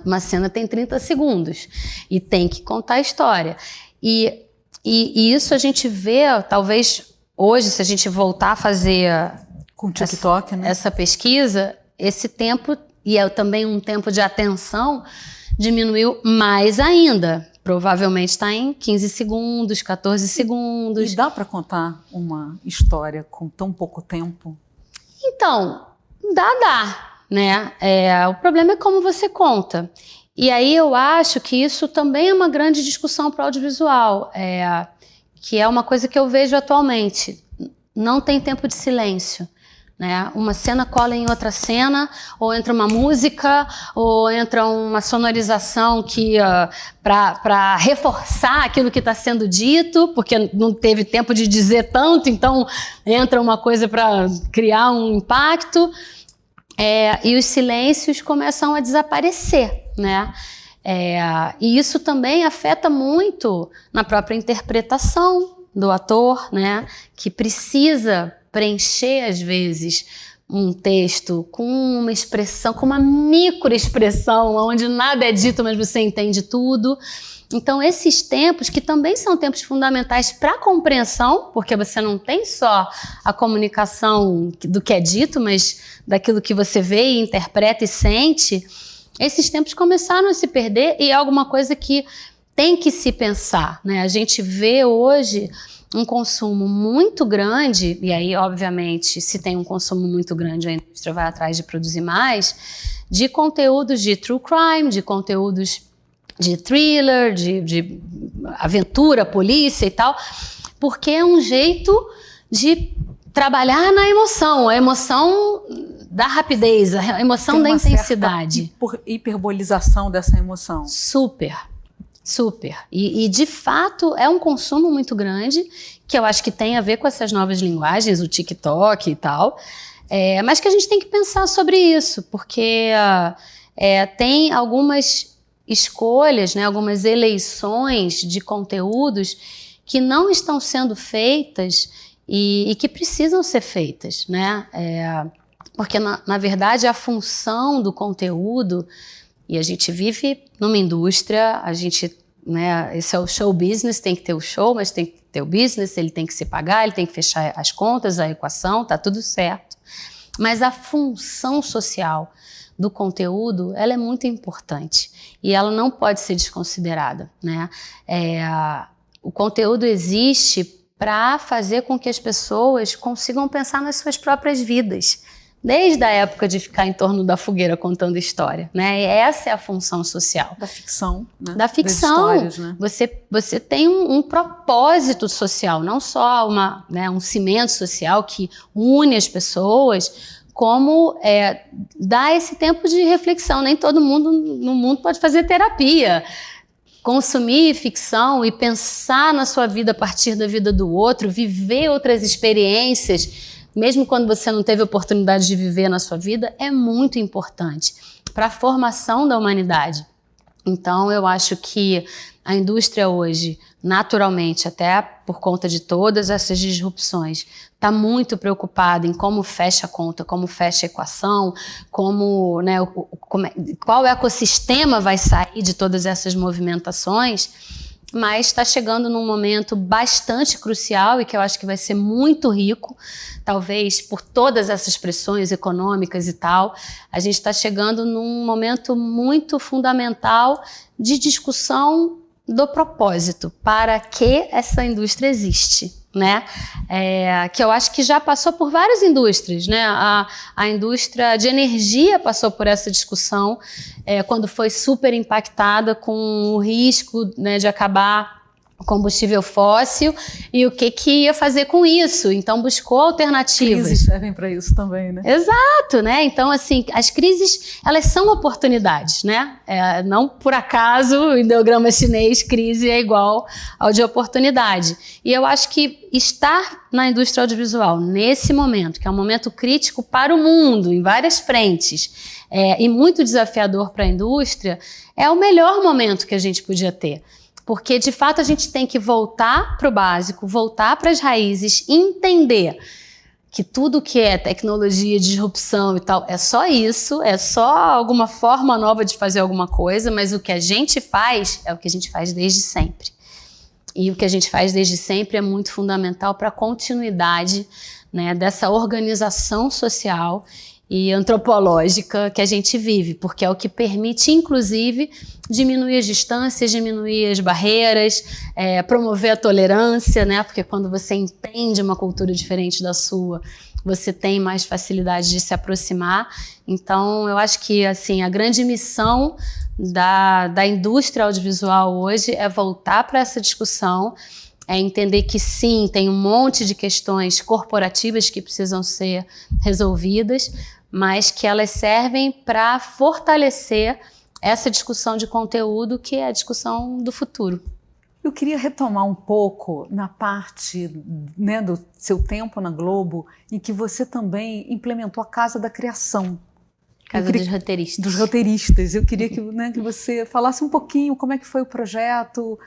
Speaker 2: Uma cena tem 30 segundos e tem que contar a história. E isso a gente vê, talvez hoje, se a gente voltar a fazer
Speaker 1: com o TikTok, né?
Speaker 2: Essa pesquisa, esse tempo, e também um tempo de atenção, diminuiu mais ainda. Provavelmente está em 15 segundos, 14 segundos.
Speaker 1: E dá para contar uma história com tão pouco tempo?
Speaker 2: Então, dá, né? O problema é como você conta. E aí eu acho que isso também é uma grande discussão para o audiovisual, que é uma coisa que eu vejo atualmente. Não tem tempo de silêncio. Né? Uma cena cola em outra cena, ou entra uma música, ou entra uma sonorização para reforçar aquilo que está sendo dito, porque não teve tempo de dizer tanto, então entra uma coisa para criar um impacto, e os silêncios começam a desaparecer, né? E isso também afeta muito na própria interpretação do ator, né? Que precisa preencher, às vezes, um texto com uma expressão, com uma microexpressão, onde nada é dito, mas você entende tudo. Então, esses tempos, que também são tempos fundamentais para a compreensão, porque você não tem só a comunicação do que é dito, mas daquilo que você vê e interpreta e sente, esses tempos começaram a se perder e é alguma coisa que tem que se pensar, né? A gente vê hoje um consumo muito grande, e aí, obviamente, se tem um consumo muito grande, a indústria vai atrás de produzir mais, de conteúdos de true crime, de conteúdos de thriller, de aventura, polícia e tal, porque é um jeito de trabalhar na emoção, a emoção da rapidez, a emoção da intensidade.
Speaker 1: Hiperbolização dessa emoção.
Speaker 2: Super. E de fato é um consumo muito grande, que eu acho que tem a ver com essas novas linguagens, o TikTok e tal, mas que a gente tem que pensar sobre isso, porque tem algumas escolhas, né, algumas eleições de conteúdos que não estão sendo feitas e que precisam ser feitas, né? Porque, na verdade, a função do conteúdo, e a gente vive numa indústria, a gente, né, esse é o show business, tem que ter o show, mas tem que ter o business, ele tem que se pagar, ele tem que fechar as contas, a equação, tá tudo certo. Mas a função social do conteúdo, ela é muito importante e ela não pode ser desconsiderada, né? O conteúdo existe para fazer com que as pessoas consigam pensar nas suas próprias vidas, desde a época de ficar em torno da fogueira contando história, né? E essa é a função social.
Speaker 1: Da ficção, né?
Speaker 2: Da ficção.
Speaker 1: Das histórias, né?
Speaker 2: Você tem um propósito social, não só um cimento social que une as pessoas, como dar esse tempo de reflexão. Nem todo mundo no mundo pode fazer terapia. Consumir ficção e pensar na sua vida a partir da vida do outro, viver outras experiências, mesmo quando você não teve oportunidade de viver na sua vida, é muito importante para a formação da humanidade. Então, eu acho que a indústria hoje, naturalmente, até por conta de todas essas disrupções, está muito preocupada em como fecha a conta, como fecha a equação, qual ecossistema vai sair de todas essas movimentações, mas está chegando num momento bastante crucial e que eu acho que vai ser muito rico, talvez por todas essas pressões econômicas e tal, a gente está chegando num momento muito fundamental de discussão do propósito, para que essa indústria existe, né? Que eu acho que já passou por várias indústrias, né? A indústria de energia passou por essa discussão quando foi super impactada com o risco, né, de acabar o combustível fóssil e o que ia fazer com isso. Então, buscou alternativas.
Speaker 1: Crises servem para isso também, né?
Speaker 2: Exato, né? Então, assim, as crises, elas são oportunidades, né? Não por acaso, o ideograma chinês, crise é igual ao de oportunidade. E eu acho que estar na indústria audiovisual, nesse momento, que é um momento crítico para o mundo, em várias frentes, e muito desafiador para a indústria, é o melhor momento que a gente podia ter. Porque, de fato, a gente tem que voltar para o básico, voltar para as raízes, entender que tudo que é tecnologia, disrupção e tal, é só isso, é só alguma forma nova de fazer alguma coisa, mas o que a gente faz é o que a gente faz desde sempre. E o que a gente faz desde sempre é muito fundamental para a continuidade, né, dessa organização social e antropológica que a gente vive, porque é o que permite, inclusive, diminuir as distâncias, diminuir as barreiras, promover a tolerância, né? Porque quando você entende uma cultura diferente da sua, você tem mais facilidade de se aproximar. Então, eu acho que assim, a grande missão da indústria audiovisual hoje é voltar para essa discussão, é entender que sim, tem um monte de questões corporativas que precisam ser resolvidas, mas que elas servem para fortalecer essa discussão de conteúdo, que é a discussão do futuro.
Speaker 1: Eu queria retomar um pouco na parte, né, do seu tempo na Globo, em que você também implementou a Casa da Criação.
Speaker 2: Dos roteiristas.
Speaker 1: Dos roteiristas. Eu queria que você falasse um pouquinho como é que foi o projeto,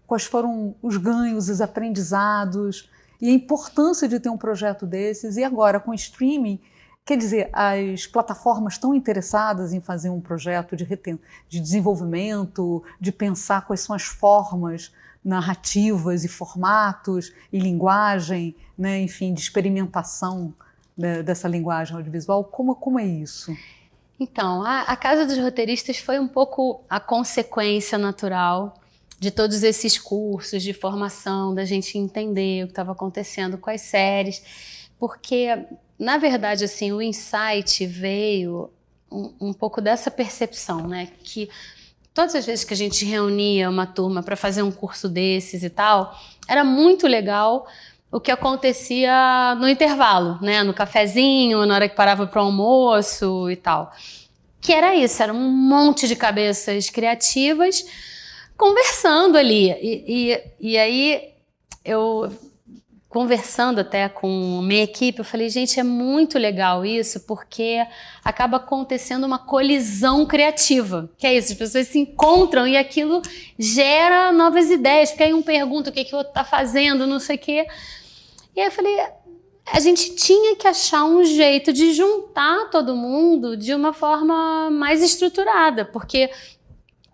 Speaker 1: quais foram os ganhos, os aprendizados e a importância de ter um projeto desses. E agora, com o streaming, Quer dizer, as plataformas estão interessadas em fazer um projeto de desenvolvimento, de pensar quais são as formas narrativas e formatos e linguagem, né, enfim, de experimentação, né, dessa linguagem audiovisual. Como é isso?
Speaker 2: Então, a Casa dos Roteiristas foi um pouco a consequência natural de todos esses cursos de formação, da gente entender o que estava acontecendo com as séries, porque, na verdade, assim, o insight veio um pouco dessa percepção, né, que todas as vezes que a gente reunia uma turma para fazer um curso desses e tal, era muito legal o que acontecia no intervalo, né? No cafezinho, na hora que parava para o almoço e tal. Que era isso, era um monte de cabeças criativas conversando ali. E aí, eu conversando até com minha equipe, eu falei, gente, é muito legal isso, porque acaba acontecendo uma colisão criativa, que é isso, as pessoas se encontram e aquilo gera novas ideias, porque aí um pergunta o que o outro está fazendo, não sei o quê. E aí eu falei, a gente tinha que achar um jeito de juntar todo mundo de uma forma mais estruturada, porque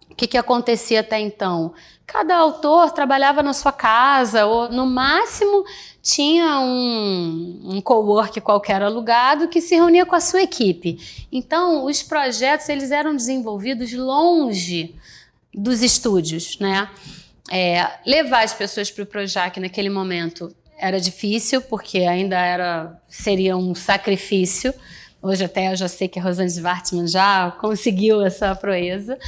Speaker 2: o que acontecia até então? Cada autor trabalhava na sua casa, ou no máximo tinha um cowork qualquer alugado que se reunia com a sua equipe. Então, os projetos eles eram desenvolvidos longe dos estúdios, né? Levar as pessoas para o Projac naquele momento era difícil, porque ainda seria um sacrifício. Hoje até eu já sei que a Rosane Schwartzman já conseguiu essa proeza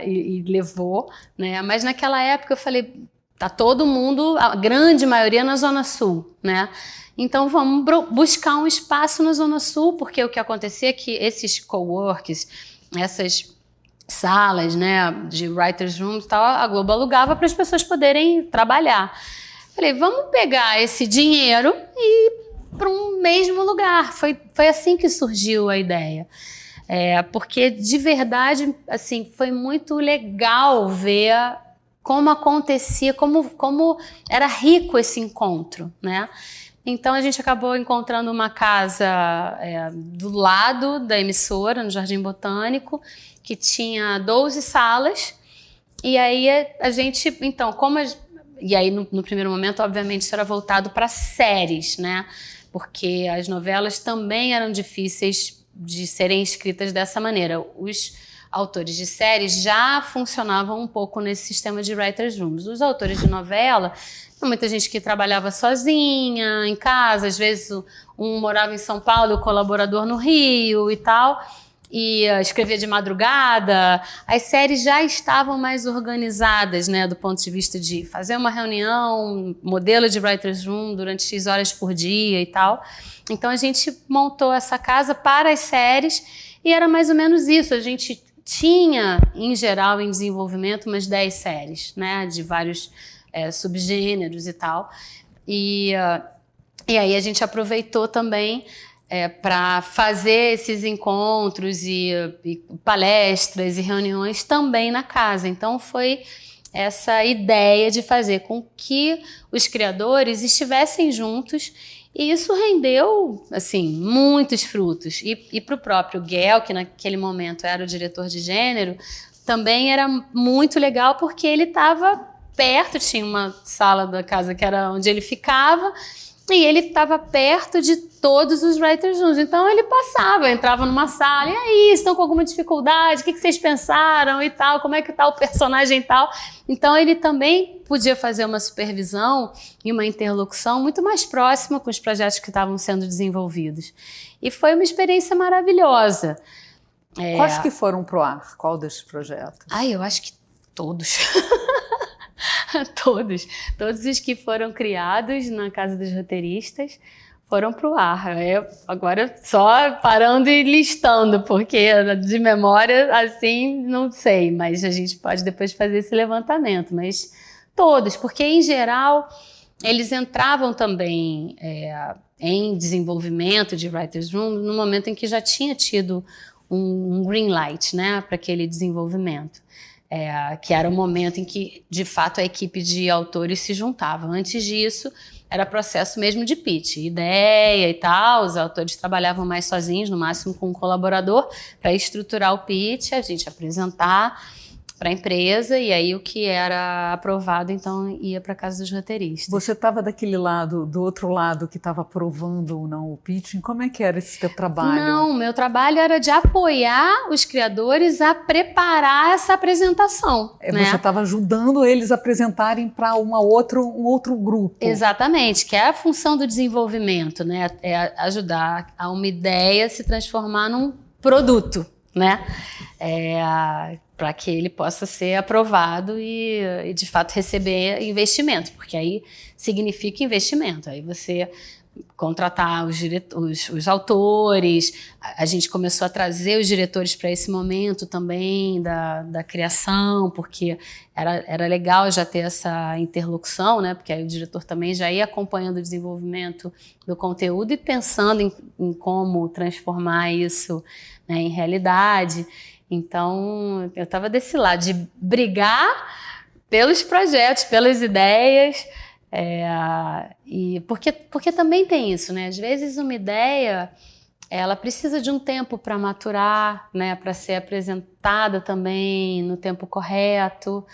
Speaker 2: e levou, né? Mas naquela época eu falei, tá todo mundo, a grande maioria na Zona Sul, né? Então vamos buscar um espaço na Zona Sul, porque o que acontecia é que esses coworks, essas salas, né, de writers' rooms e tal, a Globo alugava para as pessoas poderem trabalhar. Falei, vamos pegar esse dinheiro e ir para um mesmo lugar. Foi assim que surgiu a ideia. Porque, de verdade, assim, foi muito legal ver como acontecia, como era rico esse encontro, né? Então, a gente acabou encontrando uma casa do lado da emissora, no Jardim Botânico, que tinha 12 salas. E aí, a gente, então, e aí, no primeiro momento, obviamente, isso era voltado para séries, né? Porque as novelas também eram difíceis de serem escritas dessa maneira. Os autores de séries já funcionavam um pouco nesse sistema de writers' rooms. Os autores de novela, muita gente que trabalhava sozinha, em casa, às vezes um morava em São Paulo e o colaborador no Rio e tal, e escrevia de madrugada. As séries já estavam mais organizadas, né, do ponto de vista de fazer uma reunião, modelo de writers' room durante X horas por dia e tal. Então a gente montou essa casa para as séries e era mais ou menos isso. A gente tinha, em geral, em desenvolvimento, umas 10 séries, né, de vários subgêneros e tal. E aí a gente aproveitou também para fazer esses encontros e palestras e reuniões também na casa. Então foi essa ideia de fazer com que os criadores estivessem juntos, e isso rendeu assim muitos frutos. E para o próprio Guel, que naquele momento era o diretor de gênero, também era muito legal, porque ele estava perto, tinha uma sala da casa que era onde ele ficava, e ele estava perto de todos os writers' rooms. Então ele passava, entrava numa sala, e aí, estão com alguma dificuldade? O que vocês pensaram e tal? Como é que está o personagem e tal? Então ele também podia fazer uma supervisão e uma interlocução muito mais próxima com os projetos que estavam sendo desenvolvidos. E foi uma experiência maravilhosa.
Speaker 1: Quais que foram pro ar? Qual desses projetos?
Speaker 2: Eu acho que todos. Todos os que foram criados na Casa dos Roteiristas foram para o ar. Agora só parando e listando, porque de memória, assim, não sei, mas a gente pode depois fazer esse levantamento. Mas todos, porque em geral eles entravam também em desenvolvimento de writers' room no momento em que já tinha tido um green light, né, para aquele desenvolvimento. Que era o momento em que, de fato, a equipe de autores se juntava. Antes disso, era processo mesmo de pitch, ideia e tal, os autores trabalhavam mais sozinhos, no máximo com um colaborador, para estruturar o pitch, a gente apresentar para a empresa, e aí o que era aprovado, então, ia para a casa dos roteiristas.
Speaker 1: Você estava daquele lado, do outro lado, que estava aprovando ou não o pitching? Como é que era esse teu trabalho?
Speaker 2: Não, meu trabalho era de apoiar os criadores a preparar essa apresentação. Né?
Speaker 1: Você estava ajudando eles a apresentarem para um outro grupo.
Speaker 2: Exatamente, que é a função do desenvolvimento, né? É ajudar a uma ideia se transformar num produto, né? Para que ele possa ser aprovado e de fato receber investimento, porque aí significa investimento. Aí você contratar os autores, a gente começou a trazer os diretores para esse momento também da criação, porque era legal já ter essa interlocução, né? Porque aí o diretor também já ia acompanhando o desenvolvimento do conteúdo e pensando em como transformar isso, né, em realidade. Então, eu estava desse lado, de brigar pelos projetos, pelas ideias, e porque também tem isso, né? Às vezes uma ideia, ela precisa de um tempo para maturar, né? Para ser apresentada também no tempo correto,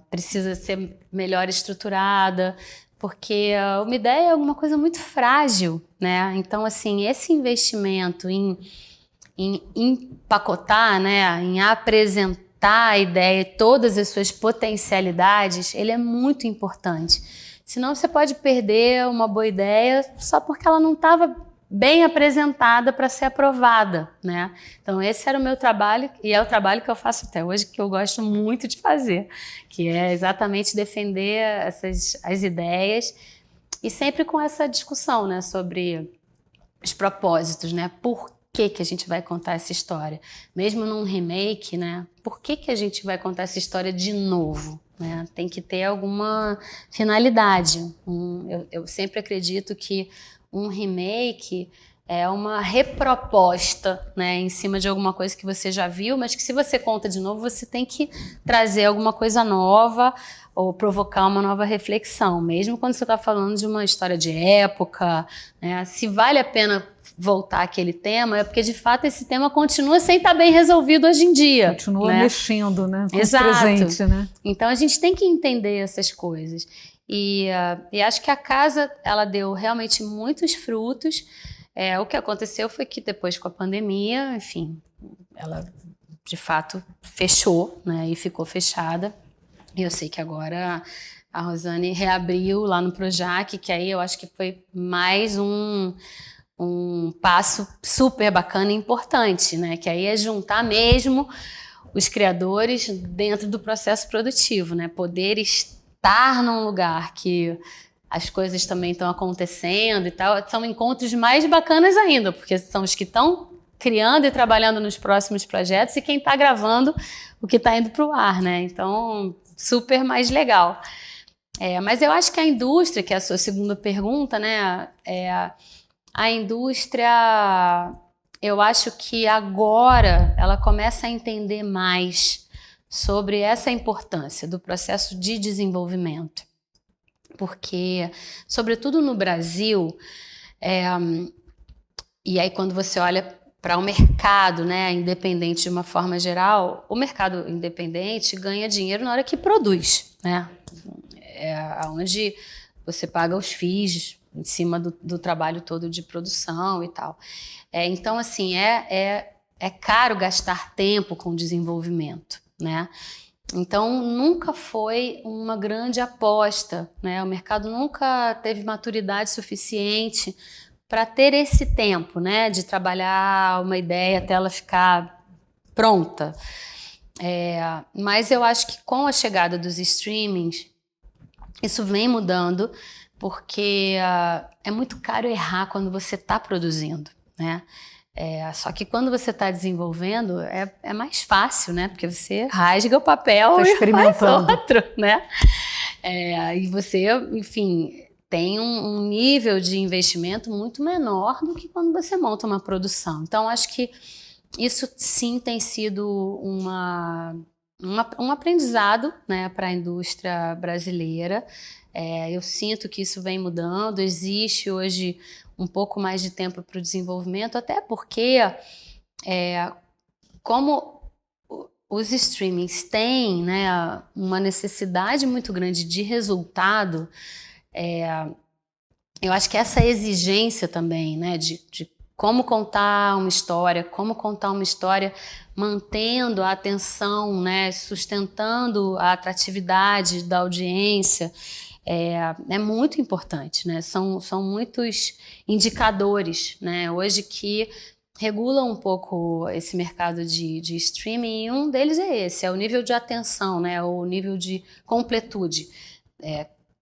Speaker 2: precisa ser melhor estruturada, porque uma ideia é alguma coisa muito frágil, né? Então, assim, esse investimento em empacotar, né, em apresentar a ideia e todas as suas potencialidades, ele é muito importante. Senão você pode perder uma boa ideia só porque ela não estava bem apresentada para ser aprovada, né? Então esse era o meu trabalho e é o trabalho que eu faço até hoje, que eu gosto muito de fazer, que é exatamente defender as ideias e sempre com essa discussão, né, sobre os propósitos, né? Por que a gente vai contar essa história? Mesmo num remake, né? Por que a gente vai contar essa história de novo? Né? Tem que ter alguma finalidade. Eu sempre acredito que um remake é uma reproposta, né, em cima de alguma coisa que você já viu, mas que se você conta de novo, você tem que trazer alguma coisa nova ou provocar uma nova reflexão, mesmo quando você está falando de uma história de época, né? Se vale a pena voltar àquele tema, é porque de fato esse tema continua sem estar bem resolvido hoje em dia.
Speaker 1: Continua, né, mexendo, né, com
Speaker 2: Exato.
Speaker 1: O presente, né?
Speaker 2: Então a gente tem que entender essas coisas. E acho que a casa, ela deu realmente muitos frutos. O que aconteceu foi que depois com a pandemia, enfim, ela de fato fechou, né, e ficou fechada. E eu sei que agora a Rosane reabriu lá no Projac, que aí eu acho que foi mais um passo super bacana e importante, né? Que aí é juntar mesmo os criadores dentro do processo produtivo, né? Poder estar num lugar que as coisas também estão acontecendo e tal, são encontros mais bacanas ainda, porque são os que estão criando e trabalhando nos próximos projetos e quem está gravando o que está indo para o ar, né? Então, super mais legal. Mas eu acho que a indústria, que é a sua segunda pergunta, né? A indústria, eu acho que agora ela começa a entender mais sobre essa importância do processo de desenvolvimento. Porque, sobretudo no Brasil, e aí quando você olha para o mercado, né, independente de uma forma geral, o mercado independente ganha dinheiro na hora que produz, né? Onde você paga os FIIs em cima do trabalho todo de produção e tal. Então, assim, é caro gastar tempo com desenvolvimento, né? Então, nunca foi uma grande aposta, né? O mercado nunca teve maturidade suficiente para ter esse tempo, né? De trabalhar uma ideia até ela ficar pronta. Mas eu acho que com a chegada dos streamings, isso vem mudando, porque é muito caro errar quando você está produzindo, né? Só que quando você está desenvolvendo, é mais fácil, né? Porque você rasga o papel e faz outro, né? E você, enfim, tem um nível de investimento muito menor do que quando você monta uma produção. Então, acho que isso sim tem sido um aprendizado, né, para a indústria brasileira. Eu sinto que isso vem mudando, existe hoje um pouco mais de tempo para o desenvolvimento, até porque, como os streamings têm, né, uma necessidade muito grande de resultado, eu acho que essa exigência também, né, de como contar uma história mantendo a atenção, né, sustentando a atratividade da audiência, é muito importante, né? São muitos indicadores, né, hoje que regulam um pouco esse mercado de streaming, e um deles é esse, é o nível de atenção, né, o nível de completude.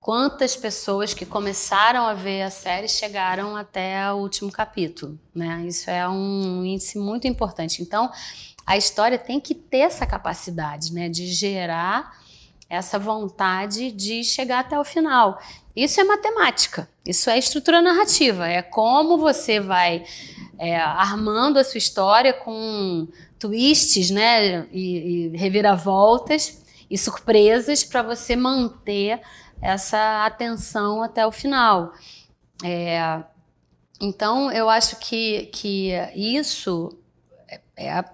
Speaker 2: Quantas pessoas que começaram a ver a série chegaram até o último capítulo, né? Isso é um índice muito importante. Então, a história tem que ter essa capacidade, né, de gerar essa vontade de chegar até o final. Isso é matemática, isso é estrutura narrativa, é como você vai armando a sua história com twists, né, e reviravoltas e surpresas para você manter essa atenção até o final. Então, eu acho que isso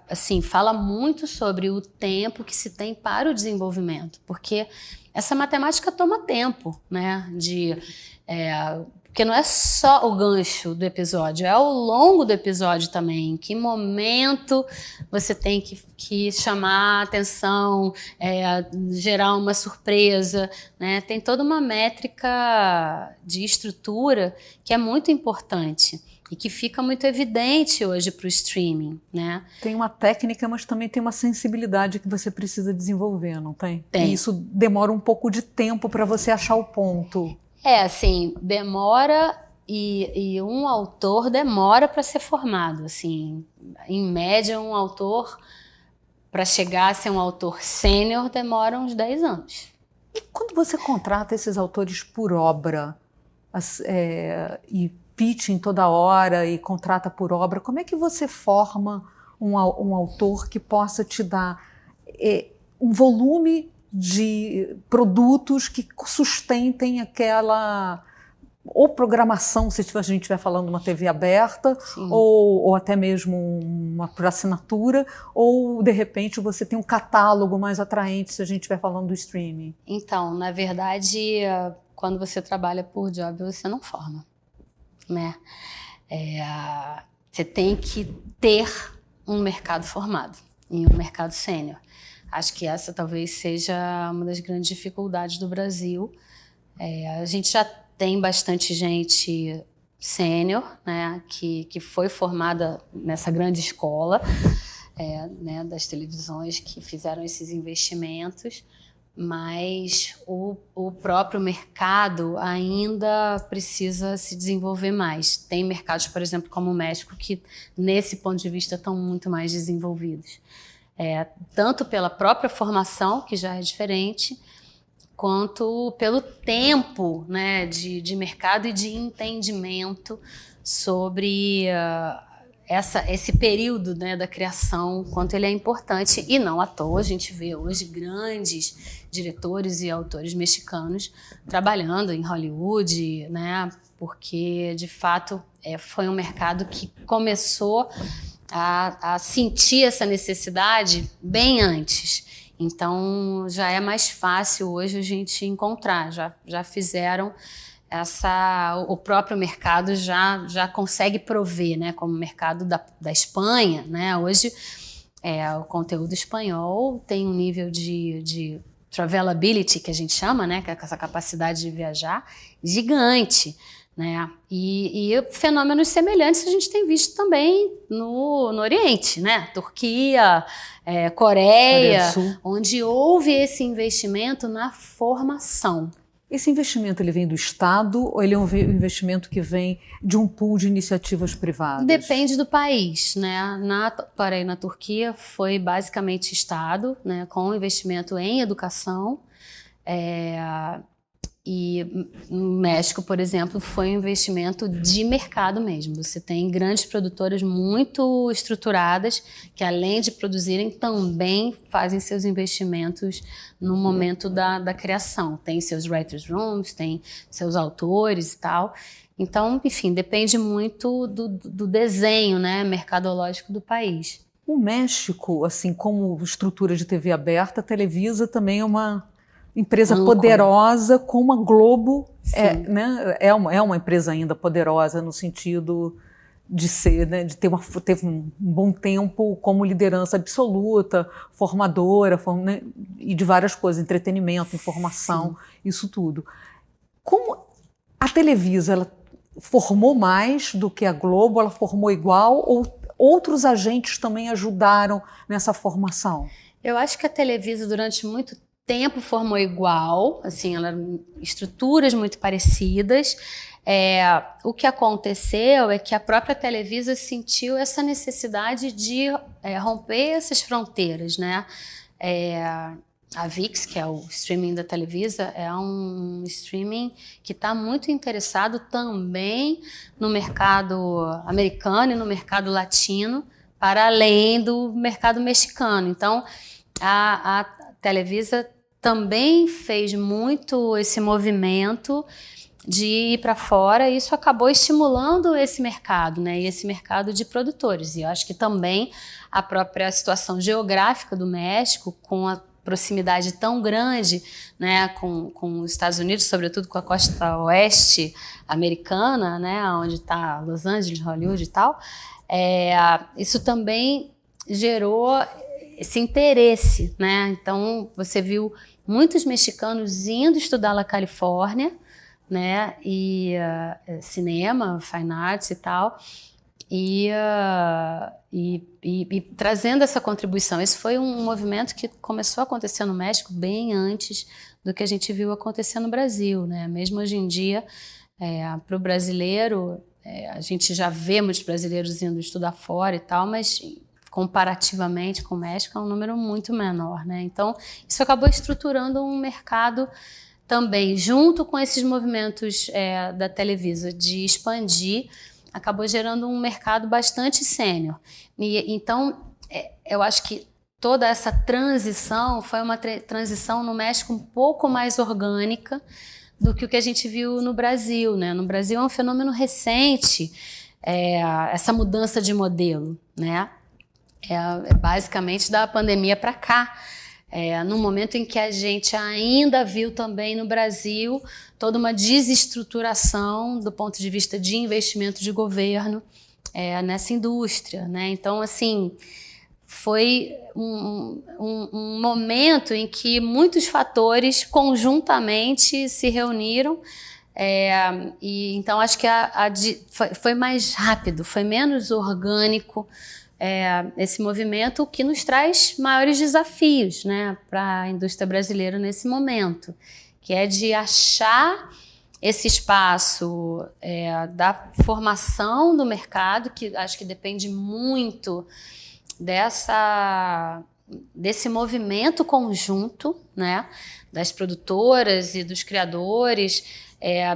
Speaker 2: assim, fala muito sobre o tempo que se tem para o desenvolvimento, porque essa matemática toma tempo, né? Porque não é só o gancho do episódio, é ao longo do episódio também. Em que momento você tem que chamar a atenção, gerar uma surpresa, né? Tem toda uma métrica de estrutura que é muito importante e que fica muito evidente hoje para o streaming, né?
Speaker 1: Tem uma técnica, mas também tem uma sensibilidade que você precisa desenvolver, não tem?
Speaker 2: Tem.
Speaker 1: E isso demora um pouco de tempo para você achar o ponto.
Speaker 2: Assim, demora e um autor demora para ser formado. Assim, em média, um autor, para chegar a ser um autor sênior, demora uns 10 anos.
Speaker 1: E quando você contrata esses autores por obra e pitching toda hora e contrata por obra, como é que você forma um autor que possa te dar um volume de produtos que sustentem aquela ou programação, se a gente estiver falando uma TV aberta, ou até mesmo uma por assinatura, ou de repente você tem um catálogo mais atraente se a gente estiver falando do streaming?
Speaker 2: Então, na verdade, quando você trabalha por job, você não forma, né? Você tem que ter um mercado formado, e um mercado sênior. Acho que essa talvez seja uma das grandes dificuldades do Brasil. A gente já tem bastante gente sênior, né, que foi formada nessa grande escola, né, das televisões que fizeram esses investimentos, mas o próprio mercado ainda precisa se desenvolver mais. Tem mercados, por exemplo, como o México, que nesse ponto de vista estão muito mais desenvolvidos. Tanto pela própria formação, que já é diferente, quanto pelo tempo, né, de mercado e de entendimento sobre esse período, né, da criação, quanto ele é importante. E não à toa a gente vê hoje grandes diretores e autores mexicanos trabalhando em Hollywood, né, porque, de fato, foi um mercado que começou a sentir essa necessidade bem antes. Então, já é mais fácil hoje a gente encontrar, já fizeram o próprio mercado já consegue prover, né, como o mercado da Espanha, né? Hoje, o conteúdo espanhol tem um nível de travelability, que a gente chama, né, que é essa capacidade de viajar, gigante. Né? E fenômenos semelhantes a gente tem visto também no Oriente, né? Turquia, Coreia, onde houve esse investimento na formação.
Speaker 1: Esse investimento ele vem do Estado ou ele é um investimento que vem de um pool de iniciativas privadas?
Speaker 2: Depende do país, né? Na Turquia foi basicamente Estado, né, com investimento em educação. E no México, por exemplo, foi um investimento de mercado mesmo. Você tem grandes produtoras muito estruturadas que, além de produzirem, também fazem seus investimentos no momento da criação. Tem seus writers' rooms, tem seus autores e tal. Então, enfim, depende muito do desenho, né, mercadológico do país.
Speaker 1: O México, assim como estrutura de TV aberta, a Televisa também é uma empresa poderosa, como a Globo é uma empresa ainda poderosa no sentido de ser, né, de teve um bom tempo como liderança absoluta, formadora, né, e de várias coisas, entretenimento, informação, isso tudo. Como a Televisa, ela formou mais do que a Globo, ela formou igual, ou outros agentes também ajudaram nessa formação?
Speaker 2: Eu acho que a Televisa, durante muito tempo, formou igual, assim, estruturas muito parecidas. O que aconteceu é que a própria Televisa sentiu essa necessidade de romper essas fronteiras, né? A ViX, que é o streaming da Televisa, é um streaming que está muito interessado também no mercado americano e no mercado latino, para além do mercado mexicano. Então, a Televisa também fez muito esse movimento de ir para fora, e isso acabou estimulando esse mercado, né? E esse mercado de produtores. E eu acho que também a própria situação geográfica do México, com a proximidade tão grande, né, com os Estados Unidos, sobretudo com a costa oeste americana, né, onde está Los Angeles, Hollywood e tal, isso também gerou esse interesse, né? Então você viu muitos mexicanos indo estudar na Califórnia, né, e cinema, fine arts e tal, e trazendo essa contribuição. Esse foi um movimento que começou a acontecer no México bem antes do que a gente viu acontecer no Brasil, né? Mesmo hoje em dia, para o brasileiro, a gente já vê muitos brasileiros indo estudar fora e tal, mas comparativamente com o México é um número muito menor, né? Então, isso acabou estruturando um mercado também, junto com esses movimentos da Televisa de expandir, acabou gerando um mercado bastante sênior. Então, eu acho que toda essa transição foi uma transição no México um pouco mais orgânica do que o que a gente viu no Brasil, né? No Brasil é um fenômeno recente, essa mudança de modelo, né? Basicamente da pandemia para cá. No momento em que a gente ainda viu também no Brasil toda uma desestruturação do ponto de vista de investimento de governo nessa indústria, né? Então, assim, foi um momento em que muitos fatores conjuntamente se reuniram, e então acho que foi mais rápido, foi menos orgânico, esse movimento, o que nos traz maiores desafios, né, para a indústria brasileira nesse momento, que é de achar esse espaço da formação do mercado, que acho que depende muito desse movimento conjunto, né, das produtoras e dos criadores,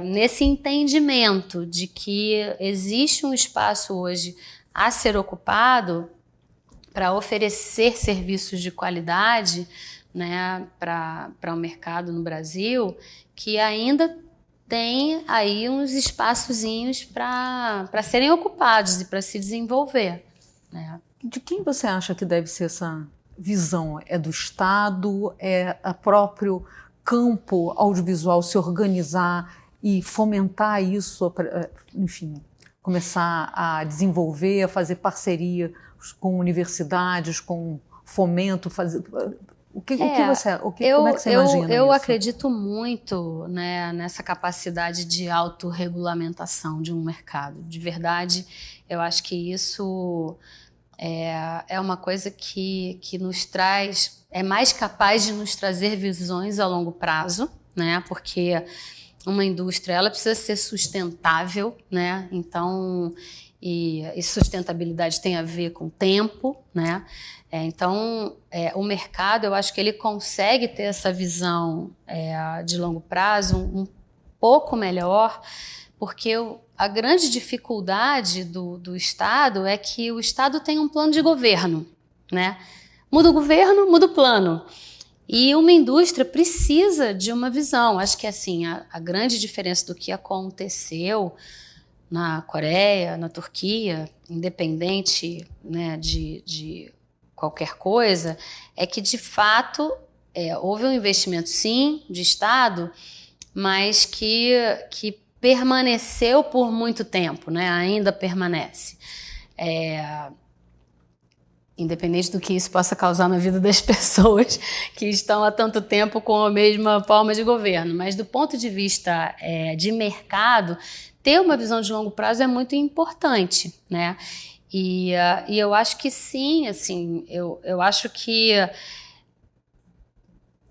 Speaker 2: nesse entendimento de que existe um espaço hoje a ser ocupado para oferecer serviços de qualidade, né, para o mercado no Brasil, que ainda tem aí uns espaçozinhos para serem ocupados e para se desenvolver, né?
Speaker 1: De quem você acha que deve ser essa visão? É do Estado? É o próprio campo audiovisual se organizar e fomentar isso, enfim, começar a desenvolver, a fazer parceria com universidades, com fomento, fazer... como é que você imagina
Speaker 2: eu
Speaker 1: isso?
Speaker 2: acredito muito, né, nessa capacidade de autorregulamentação de um mercado. De verdade, eu acho que isso é uma coisa que nos traz, é mais capaz de nos trazer visões a longo prazo, né, porque uma indústria, ela precisa ser sustentável, né? Então, e sustentabilidade tem a ver com tempo, né? Então, o mercado, eu acho que ele consegue ter essa visão de longo prazo pouco melhor, porque a grande dificuldade do Estado é que o Estado tem um plano de governo, né? Muda o governo, muda o plano. E uma indústria precisa de uma visão. Acho que assim, a grande diferença do que aconteceu na Coreia, na Turquia, independente, né, de qualquer coisa, é que de fato houve um investimento sim de Estado, mas que permaneceu por muito tempo, né? Ainda permanece. Independente do que isso possa causar na vida das pessoas que estão há tanto tempo com a mesma forma de governo. Mas do ponto de vista de mercado, ter uma visão de longo prazo é muito importante, né? E eu acho que sim, assim, eu acho que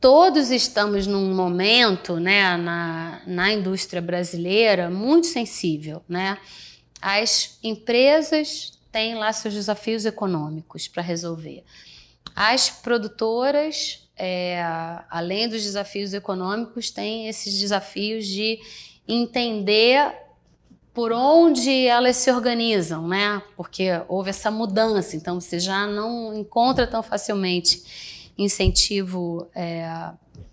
Speaker 2: todos estamos num momento, né, na indústria brasileira muito sensível, né? As empresas têm lá seus desafios econômicos para resolver. As produtoras, além dos desafios econômicos, têm esses desafios de entender por onde elas se organizam, né? Porque houve essa mudança, então você já não encontra tão facilmente incentivo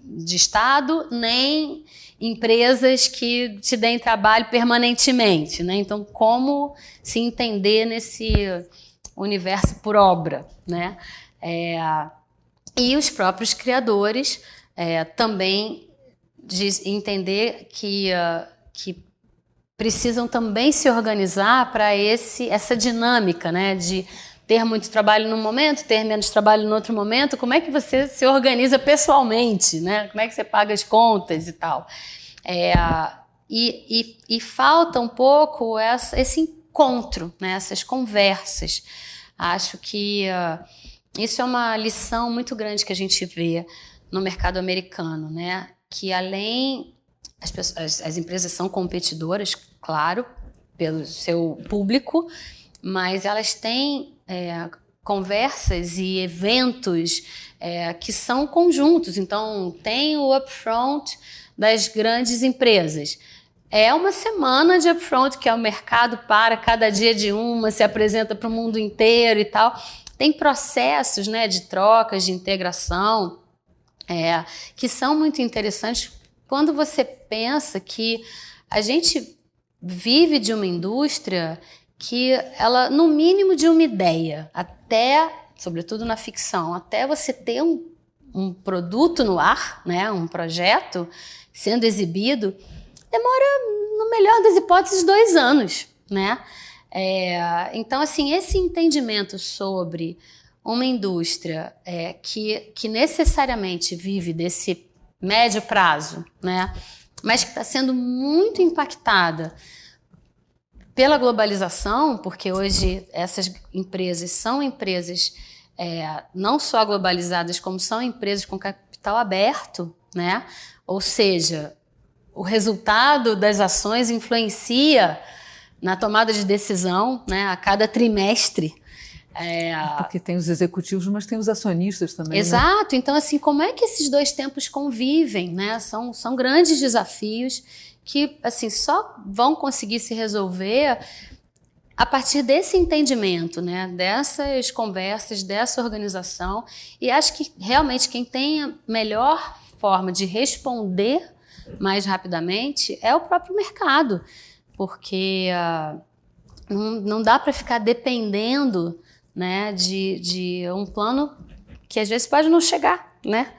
Speaker 2: de Estado, nem empresas que te deem trabalho permanentemente, né? Então, como se entender nesse universo por obra, né? E os próprios criadores também de entender que precisam também se organizar para essa dinâmica, né, de ter muito trabalho num momento, ter menos trabalho no outro momento. Como é que você se organiza pessoalmente, né? Como é que você paga as contas e tal? E falta um pouco esse encontro, né, essas conversas. Acho que isso é uma lição muito grande que a gente vê no mercado americano, né? Que além as empresas são competidoras, claro, pelo seu público, mas elas têm conversas e eventos que são conjuntos. Então, tem o upfront das grandes empresas. É uma semana de upfront, que é o mercado para cada dia de uma, se apresenta para o mundo inteiro e tal. Tem processos, né, de trocas, de integração, que são muito interessantes quando você pensa que a gente vive de uma indústria que ela, no mínimo de uma ideia, até, sobretudo na ficção, até você ter um produto no ar, né, um projeto sendo exibido, demora, no melhor das hipóteses, 2 anos, né? Então, assim, esse entendimento sobre uma indústria que necessariamente vive desse médio prazo, né, mas que está sendo muito impactada pela globalização, porque hoje essas empresas são empresas não só globalizadas, como são empresas com capital aberto, né? Ou seja, o resultado das ações influencia na tomada de decisão, né, a cada trimestre.
Speaker 1: Porque tem os executivos, mas tem os acionistas também.
Speaker 2: Exato.
Speaker 1: Né?
Speaker 2: Então, assim, como é que esses dois tempos convivem, né? São grandes desafios que, assim, só vão conseguir se resolver a partir desse entendimento, né? Dessas conversas, dessa organização. E acho que realmente quem tem a melhor forma de responder mais rapidamente é o próprio mercado, porque não dá para ficar dependendo, né, de um plano que às vezes pode não chegar, né?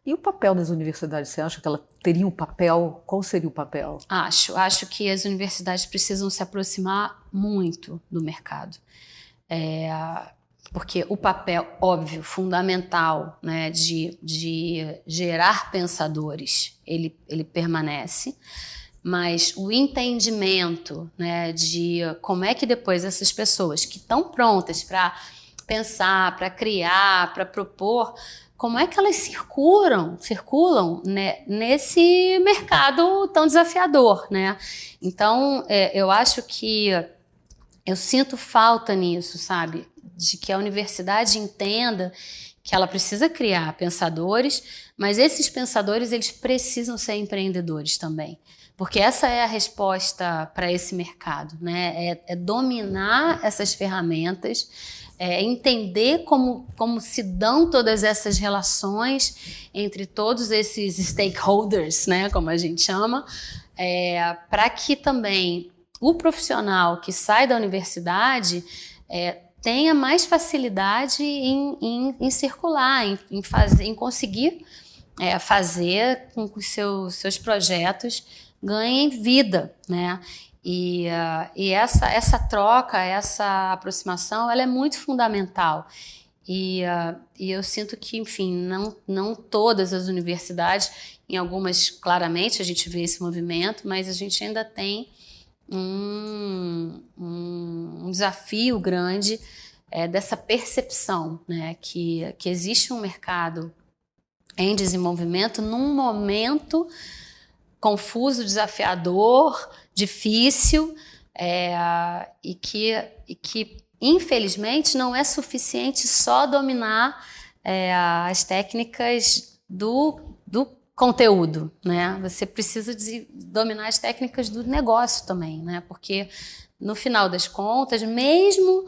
Speaker 1: E o papel das universidades? Você acha que ela teria um papel? Qual seria o papel?
Speaker 2: Acho que as universidades precisam se aproximar muito do mercado. Porque o papel, óbvio, fundamental, né, de gerar pensadores, ele permanece, mas o entendimento, né, de como é que depois essas pessoas que estão prontas para pensar, para criar, para propor, como é que elas circulam, né, nesse mercado tão desafiador, né? Então, eu acho que eu sinto falta nisso, sabe? De que a universidade entenda que ela precisa criar pensadores, mas esses pensadores, eles precisam ser empreendedores também. Porque essa é a resposta para esse mercado, né? É dominar essas ferramentas, entender como se dão todas essas relações entre todos esses stakeholders, né? Como a gente chama, para que também o profissional que sai da universidade tenha mais facilidade em circular, em conseguir fazer com que os seus projetos ganhem vida, né? E essa troca, essa aproximação, ela é muito fundamental. E eu sinto que, enfim, não todas as universidades, em algumas claramente a gente vê esse movimento, mas a gente ainda tem um desafio grande dessa percepção, né, que existe um mercado em desenvolvimento num momento confuso, desafiador, difícil, e que infelizmente não é suficiente só dominar as técnicas do conteúdo, né? Você precisa dominar as técnicas do negócio também, né? Porque no final das contas, mesmo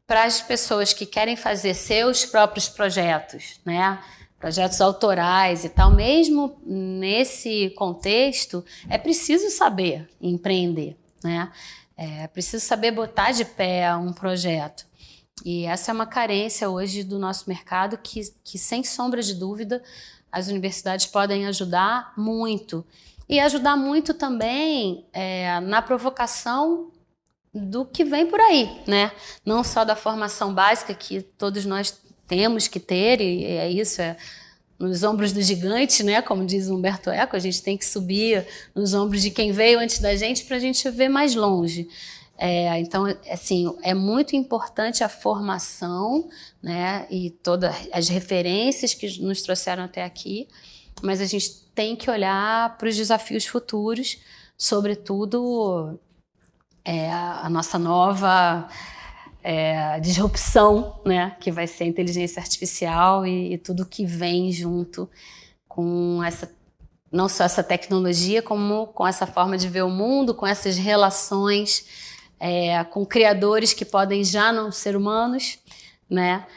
Speaker 2: para as pessoas que querem fazer seus próprios projetos, né? Projetos autorais e tal, mesmo nesse contexto, é preciso saber empreender, né? É preciso saber botar de pé um projeto. E essa é uma carência hoje do nosso mercado que sem sombra de dúvida, as universidades podem ajudar muito. E ajudar muito também na provocação do que vem por aí, né? Não só da formação básica que todos nós temos que ter, e é isso, nos ombros do gigante, né? Como diz Humberto Eco, a gente tem que subir nos ombros de quem veio antes da gente para a gente ver mais longe. Então, assim, é muito importante a formação, né? E todas as referências que nos trouxeram até aqui, mas a gente tem que olhar para os desafios futuros, sobretudo a nossa nova disrupção, né, que vai ser a inteligência artificial e tudo que vem junto com não só essa tecnologia, como com essa forma de ver o mundo, com essas relações com criadores que podem já não ser humanos, né?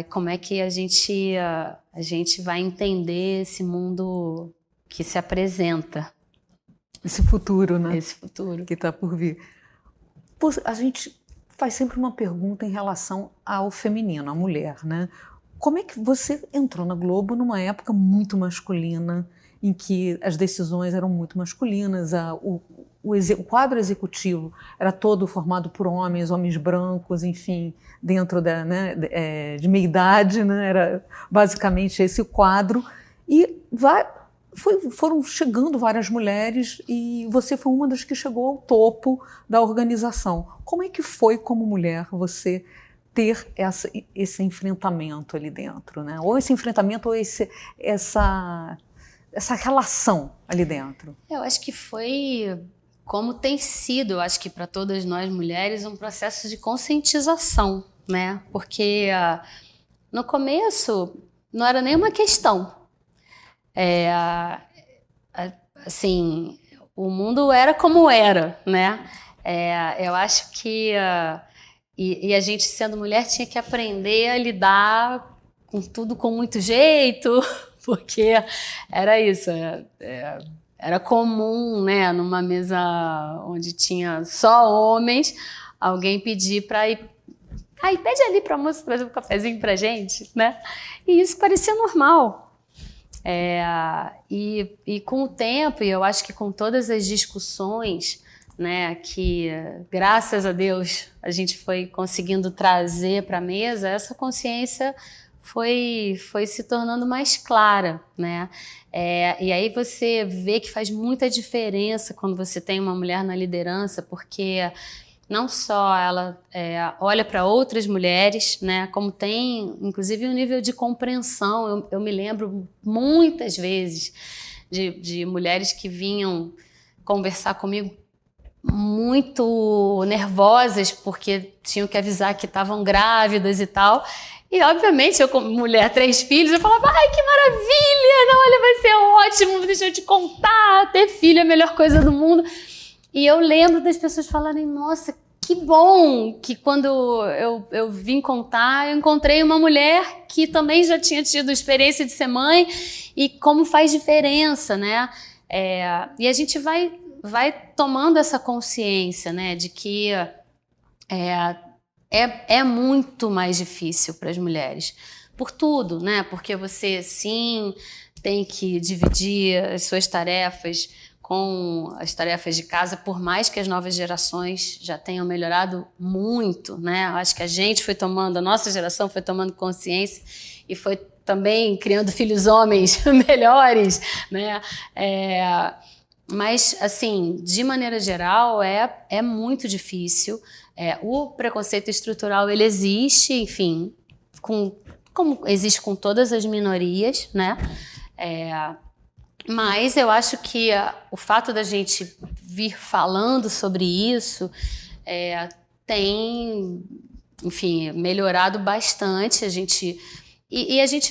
Speaker 2: Como é que a gente vai entender esse mundo que se apresenta?
Speaker 1: Esse futuro, né?
Speaker 2: Esse futuro.
Speaker 1: Que está por vir. A gente faz sempre uma pergunta em relação ao feminino, à mulher, né? Como é que você entrou na Globo numa época muito masculina, em que as decisões eram muito masculinas, o quadro executivo era todo formado por homens brancos, enfim, dentro de meia idade, né? Era basicamente esse o quadro. E foram chegando várias mulheres e você foi uma das que chegou ao topo da organização. Como é que foi, como mulher, você ter esse enfrentamento ali dentro, né? Ou esse enfrentamento, ou essa relação ali dentro?
Speaker 2: Eu acho que foi, como tem sido, eu acho que para todas nós mulheres, um processo de conscientização, né? Porque no começo não era nenhuma questão. Assim, o mundo era como era, né? Eu acho que e a gente, sendo mulher, tinha que aprender a lidar com tudo com muito jeito, porque era isso, era comum, né, numa mesa onde tinha só homens, alguém pedir para ir, pede ali para a moça trazer um cafezinho para gente, né? E isso parecia normal. E com o tempo, e eu acho que com todas as discussões, né, que graças a Deus a gente foi conseguindo trazer para a mesa, essa consciência foi se tornando mais clara, né? E aí você vê que faz muita diferença quando você tem uma mulher na liderança, porque não só ela olha para outras mulheres, né, como tem, inclusive, um nível de compreensão. Eu me lembro muitas vezes de mulheres que vinham conversar comigo muito nervosas porque tinham que avisar que estavam grávidas e tal. E, obviamente, eu como mulher, 3 filhos, eu falava, ai, que maravilha, não, olha, vai ser ótimo, deixa eu te contar, ter filho é a melhor coisa do mundo. E eu lembro das pessoas falarem, nossa, que bom que quando eu vim contar, eu encontrei uma mulher que também já tinha tido experiência de ser mãe e como faz diferença, né? E a gente vai tomando essa consciência, né, de que é muito mais difícil para as mulheres, por tudo, né? Porque você, sim, tem que dividir as suas tarefas com as tarefas de casa, por mais que as novas gerações já tenham melhorado muito, né? Acho que a nossa geração foi tomando consciência e foi também criando filhos homens melhores, né? Mas, assim, de maneira geral, é muito difícil. O preconceito estrutural, ele existe, enfim, como existe com todas as minorias, né? Mas eu acho que o fato da gente vir falando sobre isso tem, enfim, melhorado bastante. A gente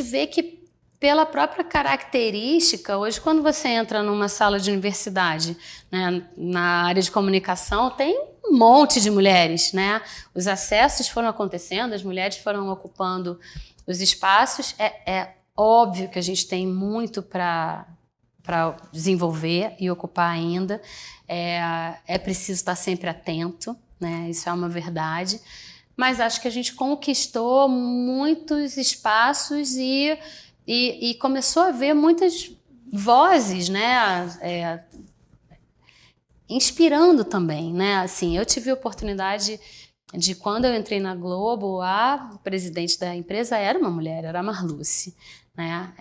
Speaker 2: vê que, pela própria característica, hoje, quando você entra numa sala de universidade, né, na área de comunicação, tem um monte de mulheres, né? Os acessos foram acontecendo, as mulheres foram ocupando os espaços. É óbvio que a gente tem muito para desenvolver e ocupar ainda. É preciso estar sempre atento, né? Isso é uma verdade. Mas acho que a gente conquistou muitos espaços e começou a haver muitas vozes, né? Inspirando também, né? Assim, eu tive a oportunidade de, quando eu entrei na Globo, a presidente da empresa era uma mulher, era a Marluce, né?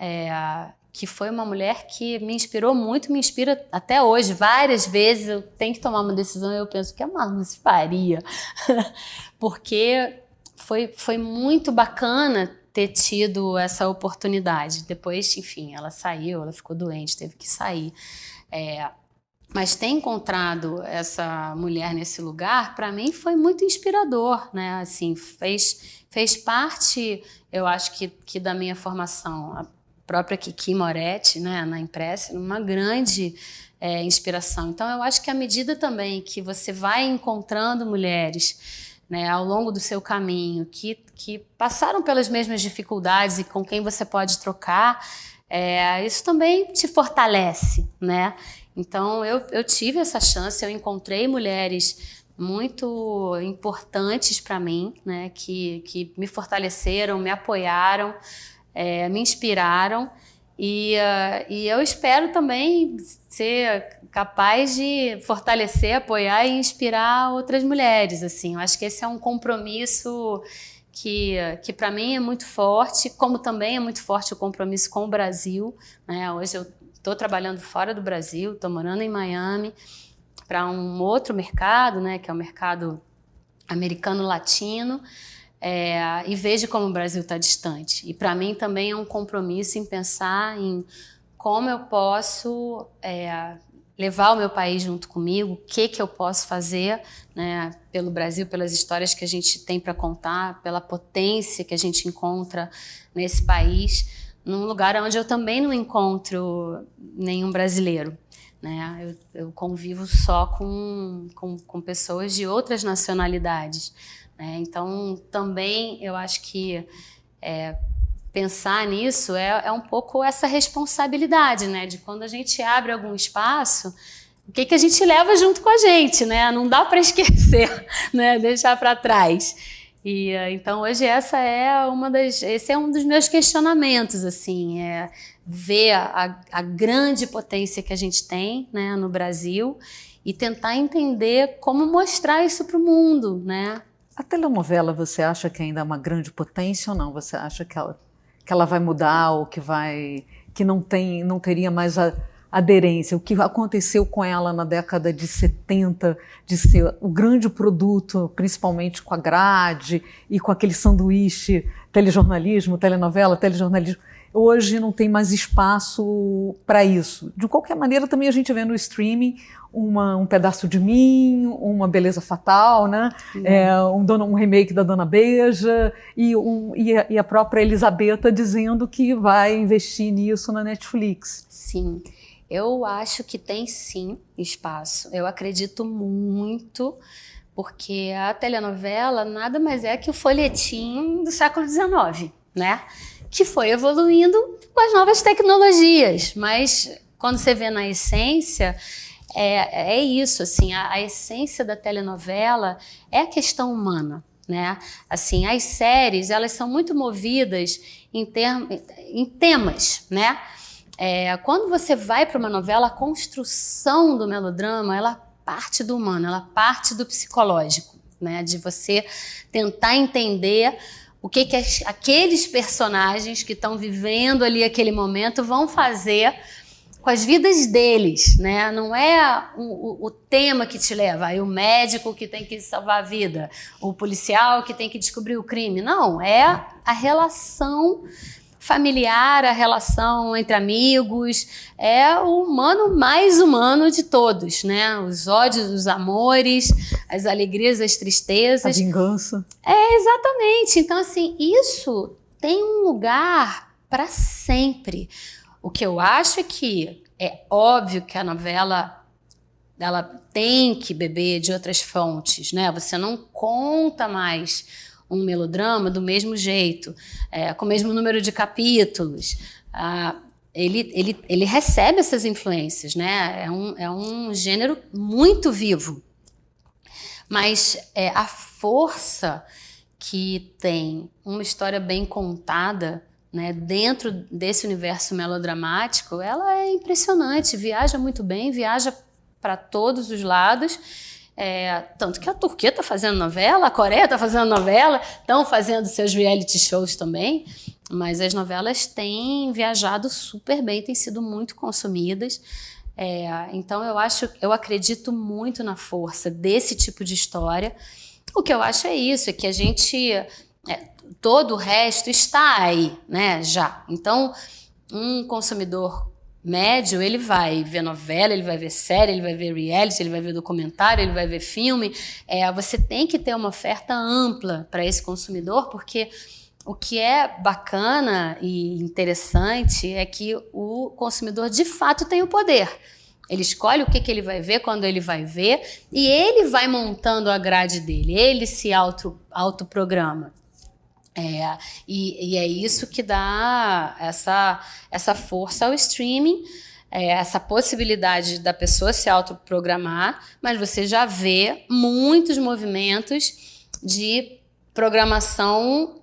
Speaker 2: Que foi uma mulher que me inspirou muito, me inspira até hoje. Várias vezes eu tenho que tomar uma decisão e eu penso, o que a Marluce faria? Porque foi muito bacana ter tido essa oportunidade. Depois, enfim, ela saiu, ela ficou doente, teve que sair. Mas ter encontrado essa mulher nesse lugar, para mim, foi muito inspirador, né? Assim, fez parte, eu acho que da minha formação. A própria Kiki Moretti, né, na Impressa, uma grande inspiração. Então, eu acho que à medida também que você vai encontrando mulheres, né, ao longo do seu caminho, que passaram pelas mesmas dificuldades e com quem você pode trocar, isso também te fortalece, né? Então, eu tive essa chance, eu encontrei mulheres muito importantes para mim, né, que me fortaleceram, me apoiaram, me inspiraram, e eu espero também ser capaz de fortalecer, apoiar e inspirar outras mulheres. Assim, eu acho que esse é um compromisso que para mim é muito forte, como também é muito forte o compromisso com o Brasil, né? Hoje eu estou trabalhando fora do Brasil, estou morando em Miami, para um outro mercado, né, que é o mercado americano-latino, e vejo como o Brasil está distante. E para mim também é um compromisso em pensar em como eu posso levar o meu país junto comigo, o que eu posso fazer, né, pelo Brasil, pelas histórias que a gente tem para contar, pela potência que a gente encontra nesse país, num lugar onde eu também não encontro nenhum brasileiro, né? Eu convivo só com pessoas de outras nacionalidades, né? Então, também eu acho que pensar nisso é um pouco essa responsabilidade, né? De quando a gente abre algum espaço, o que a gente leva junto com a gente, né? Não dá para esquecer, né? Deixar para trás. Então, hoje esse é um dos meus questionamentos, assim, ver a grande potência que a gente tem, né, no Brasil, e tentar entender como mostrar isso para o mundo, né?
Speaker 1: A telenovela, você acha que ainda é uma grande potência ou não? Você acha que ela vai mudar ou que não teria mais aderência? O que aconteceu com ela na década de 70, de ser o grande produto, principalmente com a grade e com aquele sanduíche, telejornalismo, telenovela, telejornalismo, hoje não tem mais espaço para isso. De qualquer maneira, também a gente vê no streaming um pedaço de mim, uma Beleza Fatal, né? Um remake da Dona Beija e a própria Elisabetta dizendo que vai investir nisso na Netflix.
Speaker 2: Sim, eu acho que tem sim espaço. Eu acredito muito, porque a telenovela nada mais é que o folhetim do século XIX, né? Que foi evoluindo com as novas tecnologias, mas quando você vê na essência, é isso, assim, a essência da telenovela é a questão humana, né? Assim, as séries, elas são muito movidas em temas, né? Quando você vai para uma novela, a construção do melodrama, ela parte do humano, ela parte do psicológico, né? De você tentar entender o que aqueles personagens que estão vivendo ali aquele momento vão fazer com as vidas deles, né? Não é o tema que te leva, aí o médico que tem que salvar a vida, o policial que tem que descobrir o crime. Não, é a relação familiar, a relação entre amigos, é o humano mais humano de todos, né? Os ódios, os amores, as alegrias, as tristezas.
Speaker 1: A vingança.
Speaker 2: Exatamente. Então, assim, isso tem um lugar para sempre. O que eu acho é que é óbvio que a novela ela tem que beber de outras fontes, né? Você não conta mais um melodrama do mesmo jeito, com o mesmo número de capítulos. Ele recebe essas influências, né? É um gênero muito vivo. Mas a força que tem uma história bem contada, né, dentro desse universo melodramático, ela é impressionante, viaja muito bem, viaja para todos os lados, tanto que a Turquia está fazendo novela, a Coreia está fazendo novela, estão fazendo seus reality shows também, mas as novelas têm viajado super bem, têm sido muito consumidas, então eu acredito muito na força desse tipo de história. O que eu acho é isso, é que a gente... todo o resto está aí, né, já. Então, um consumidor médio, ele vai ver novela, ele vai ver série, ele vai ver reality, ele vai ver documentário, ele vai ver filme. Você tem que ter uma oferta ampla para esse consumidor, porque o que é bacana e interessante é que o consumidor, de fato, tem o poder. Ele escolhe o que ele vai ver, quando ele vai ver, e ele vai montando a grade dele, ele se autoprograma. E é isso que dá essa força ao streaming, essa possibilidade da pessoa se autoprogramar, mas você já vê muitos movimentos de programação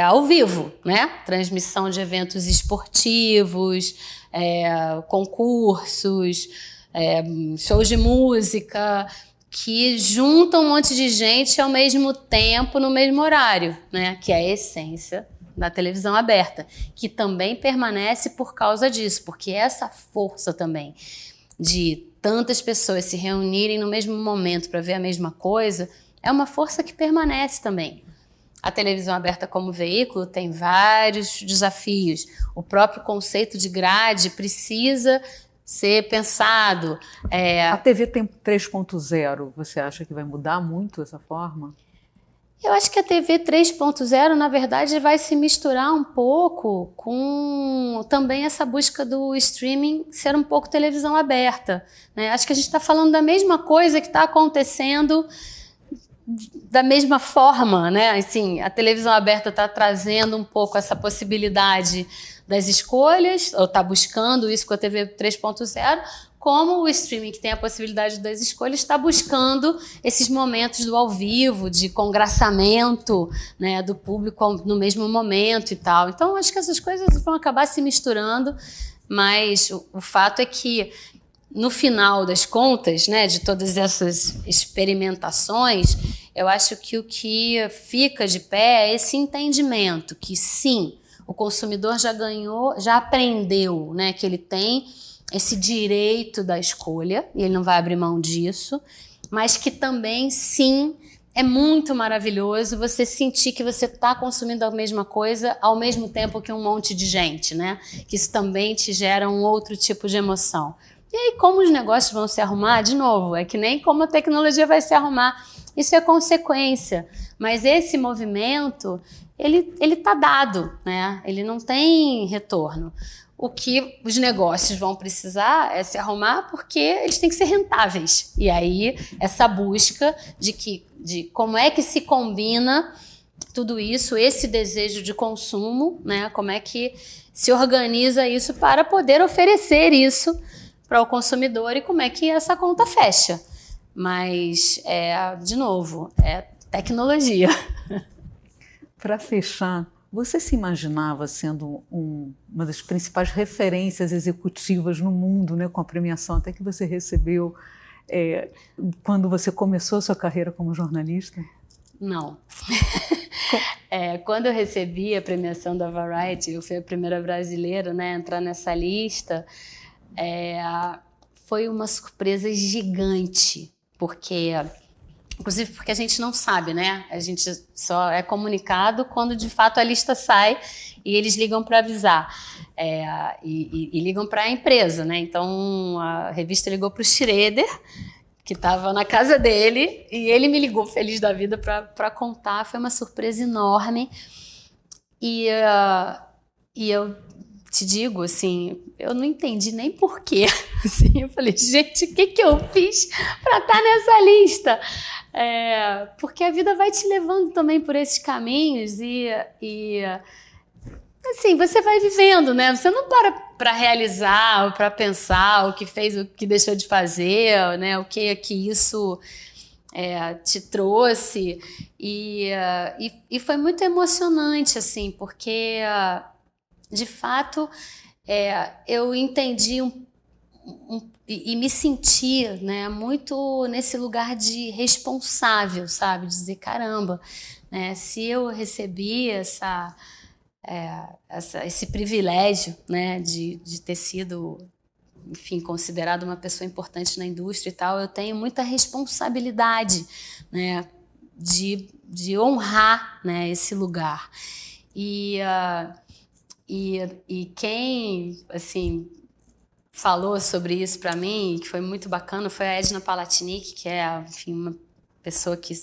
Speaker 2: ao vivo, né? Transmissão de eventos esportivos, concursos, shows de música, que juntam um monte de gente ao mesmo tempo, no mesmo horário, né? Que é a essência da televisão aberta, que também permanece por causa disso, porque essa força também de tantas pessoas se reunirem no mesmo momento para ver a mesma coisa, é uma força que permanece também. A televisão aberta como veículo tem vários desafios. O próprio conceito de grade precisa ser pensado.
Speaker 1: A TV tem 3.0, você acha que vai mudar muito essa forma?
Speaker 2: Eu acho que a TV 3.0, na verdade, vai se misturar um pouco com também essa busca do streaming ser um pouco televisão aberta, né? Acho que a gente está falando da mesma coisa que está acontecendo da mesma forma, né? Assim, a televisão aberta está trazendo um pouco essa possibilidade das escolhas, ou está buscando isso com a TV 3.0, como o streaming, que tem a possibilidade das escolhas, está buscando esses momentos do ao vivo, de congraçamento, né, do público no mesmo momento e tal. Então, acho que essas coisas vão acabar se misturando, mas o fato é que, no final das contas, né, de todas essas experimentações, eu acho que o que fica de pé é esse entendimento que, sim, o consumidor já ganhou, já aprendeu, né, que ele tem esse direito da escolha, e ele não vai abrir mão disso, mas que também, sim, é muito maravilhoso você sentir que você está consumindo a mesma coisa ao mesmo tempo que um monte de gente, né? Que isso também te gera um outro tipo de emoção. E aí, como os negócios vão se arrumar, de novo, é que nem como a tecnologia vai se arrumar. Isso é consequência. Mas esse movimento, ele tá dado, né? Ele não tem retorno. O que os negócios vão precisar é se arrumar porque eles têm que ser rentáveis. E aí, essa busca de como é que se combina tudo isso, esse desejo de consumo, né? Como é que se organiza isso para poder oferecer isso para o consumidor e como é que essa conta fecha. Mas, de novo, é tecnologia.
Speaker 1: Para fechar, você se imaginava sendo uma das principais referências executivas no mundo, né, com a premiação até que você recebeu quando você começou a sua carreira como jornalista?
Speaker 2: Não. Quando eu recebi a premiação da Variety, eu fui a primeira brasileira, né, a entrar nessa lista, foi uma surpresa gigante, inclusive porque a gente não sabe, né? A gente só é comunicado quando de fato a lista sai e eles ligam para avisar. E ligam para a empresa, né? Então a revista ligou para o Schroeder, que estava na casa dele, e ele me ligou feliz da vida para contar. Foi uma surpresa enorme. E eu te digo, assim, eu não entendi nem porquê. Assim, eu falei, gente, o que eu fiz para estar nessa lista? Porque a vida vai te levando também por esses caminhos e assim, você vai vivendo, né? Você não para realizar ou para pensar o que fez, o que deixou de fazer, né? O que isso te trouxe. E foi muito emocionante, assim, porque de fato eu entendi e me senti, né, muito nesse lugar de responsável, sabe? Dizer, caramba, né, se eu recebi esse privilégio, né, de ter sido, enfim, considerada uma pessoa importante na indústria e tal, eu tenho muita responsabilidade, né, de honrar, né, esse lugar. E quem, assim, falou sobre isso para mim, que foi muito bacana, foi a Edna Palatinic, que é, enfim, uma pessoa que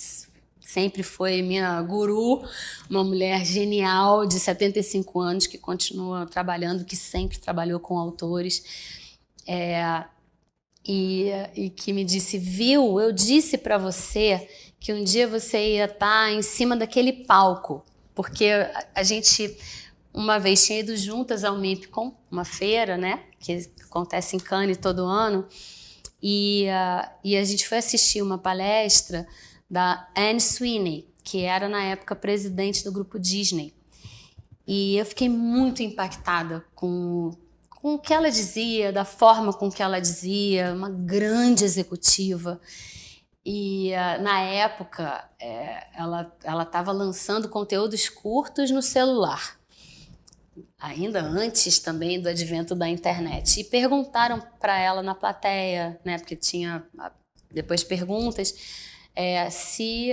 Speaker 2: sempre foi minha guru, uma mulher genial de 75 anos que continua trabalhando, que sempre trabalhou com autores, e que me disse, viu, eu disse para você que um dia você ia estar em cima daquele palco, porque a gente uma vez tinha ido juntas ao MIPCOM, uma feira, né, que acontece em Cannes todo ano, e a gente foi assistir uma palestra da Anne Sweeney, que era na época presidente do grupo Disney. E eu fiquei muito impactada com o que ela dizia, da forma com que ela dizia, uma grande executiva. E na época ela estava lançando conteúdos curtos no celular, ainda antes também do advento da internet. E perguntaram para ela na plateia, né, porque tinha depois perguntas, se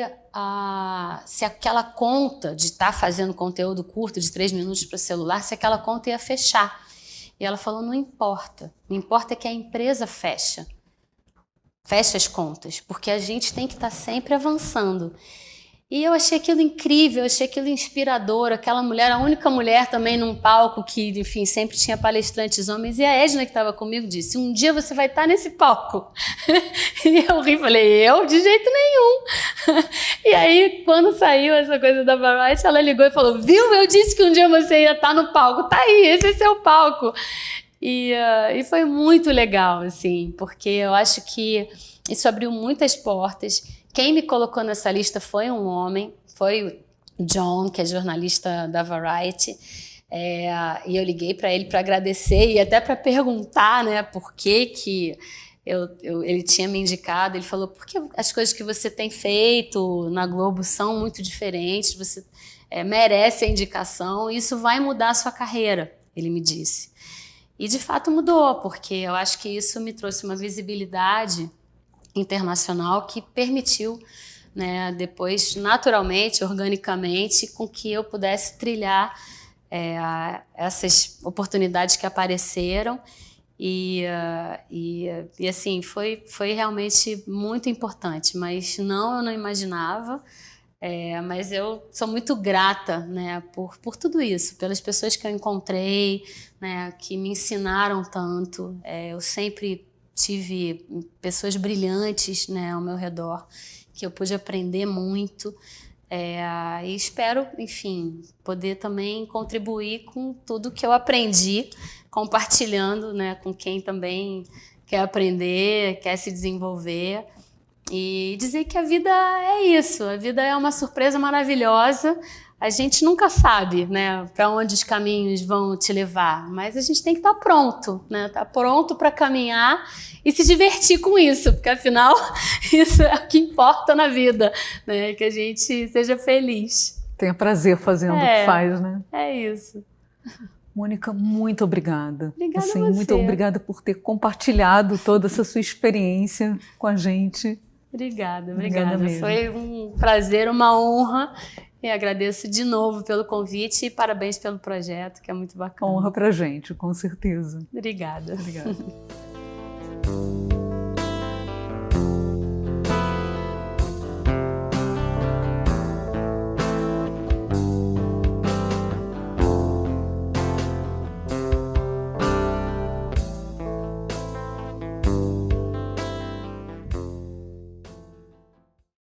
Speaker 2: aquela conta de estar fazendo conteúdo curto de 3 minutos para o celular, se aquela conta ia fechar. E ela falou, não importa é que a empresa fecha as contas, porque a gente tem que estar sempre avançando. E eu achei aquilo incrível, eu achei aquilo inspirador, aquela mulher, a única mulher também num palco que, enfim, sempre tinha palestrantes homens, e a Edna que estava comigo disse, um dia você vai estar nesse palco. E eu ri, falei, eu? De jeito nenhum. E aí, quando saiu essa coisa da Variety, ela ligou e falou, viu, eu disse que um dia você ia estar no palco, tá aí, esse é seu palco. E foi muito legal, assim, porque eu acho que isso abriu muitas portas. Quem me colocou nessa lista foi um homem, foi o John, que é jornalista da Variety, e eu liguei para ele para agradecer e até para perguntar, né, por que ele tinha me indicado. Ele falou, porque as coisas que você tem feito na Globo são muito diferentes, você merece a indicação, e isso vai mudar a sua carreira, ele me disse. E de fato mudou, porque eu acho que isso me trouxe uma visibilidade internacional que permitiu, né, depois naturalmente, organicamente, com que eu pudesse trilhar essas oportunidades que apareceram. E assim, foi realmente muito importante, mas eu não imaginava. Mas eu sou muito grata, né, por tudo isso, pelas pessoas que eu encontrei, né, que me ensinaram tanto. Eu sempre tive pessoas brilhantes, né, ao meu redor, que eu pude aprender muito. E espero, enfim, poder também contribuir com tudo que eu aprendi, compartilhando, né, com quem também quer aprender, quer se desenvolver. E dizer que a vida é isso, a vida é uma surpresa maravilhosa. A gente nunca sabe, né, para onde os caminhos vão te levar, mas a gente tem que estar pronto, né, estar pronto para caminhar e se divertir com isso, porque afinal isso é o que importa na vida, né, que a gente seja feliz.
Speaker 1: Tenha prazer fazendo o que faz, né?
Speaker 2: É isso.
Speaker 1: Mônica, muito obrigada.
Speaker 2: Obrigada a você.
Speaker 1: Muito obrigada por ter compartilhado toda essa sua experiência com a gente.
Speaker 2: Obrigada.
Speaker 1: Mesmo.
Speaker 2: Foi um prazer, uma honra. E agradeço de novo pelo convite e parabéns pelo projeto, que é muito bacana.
Speaker 1: Honra pra gente, com certeza.
Speaker 2: Obrigada.
Speaker 1: Obrigada.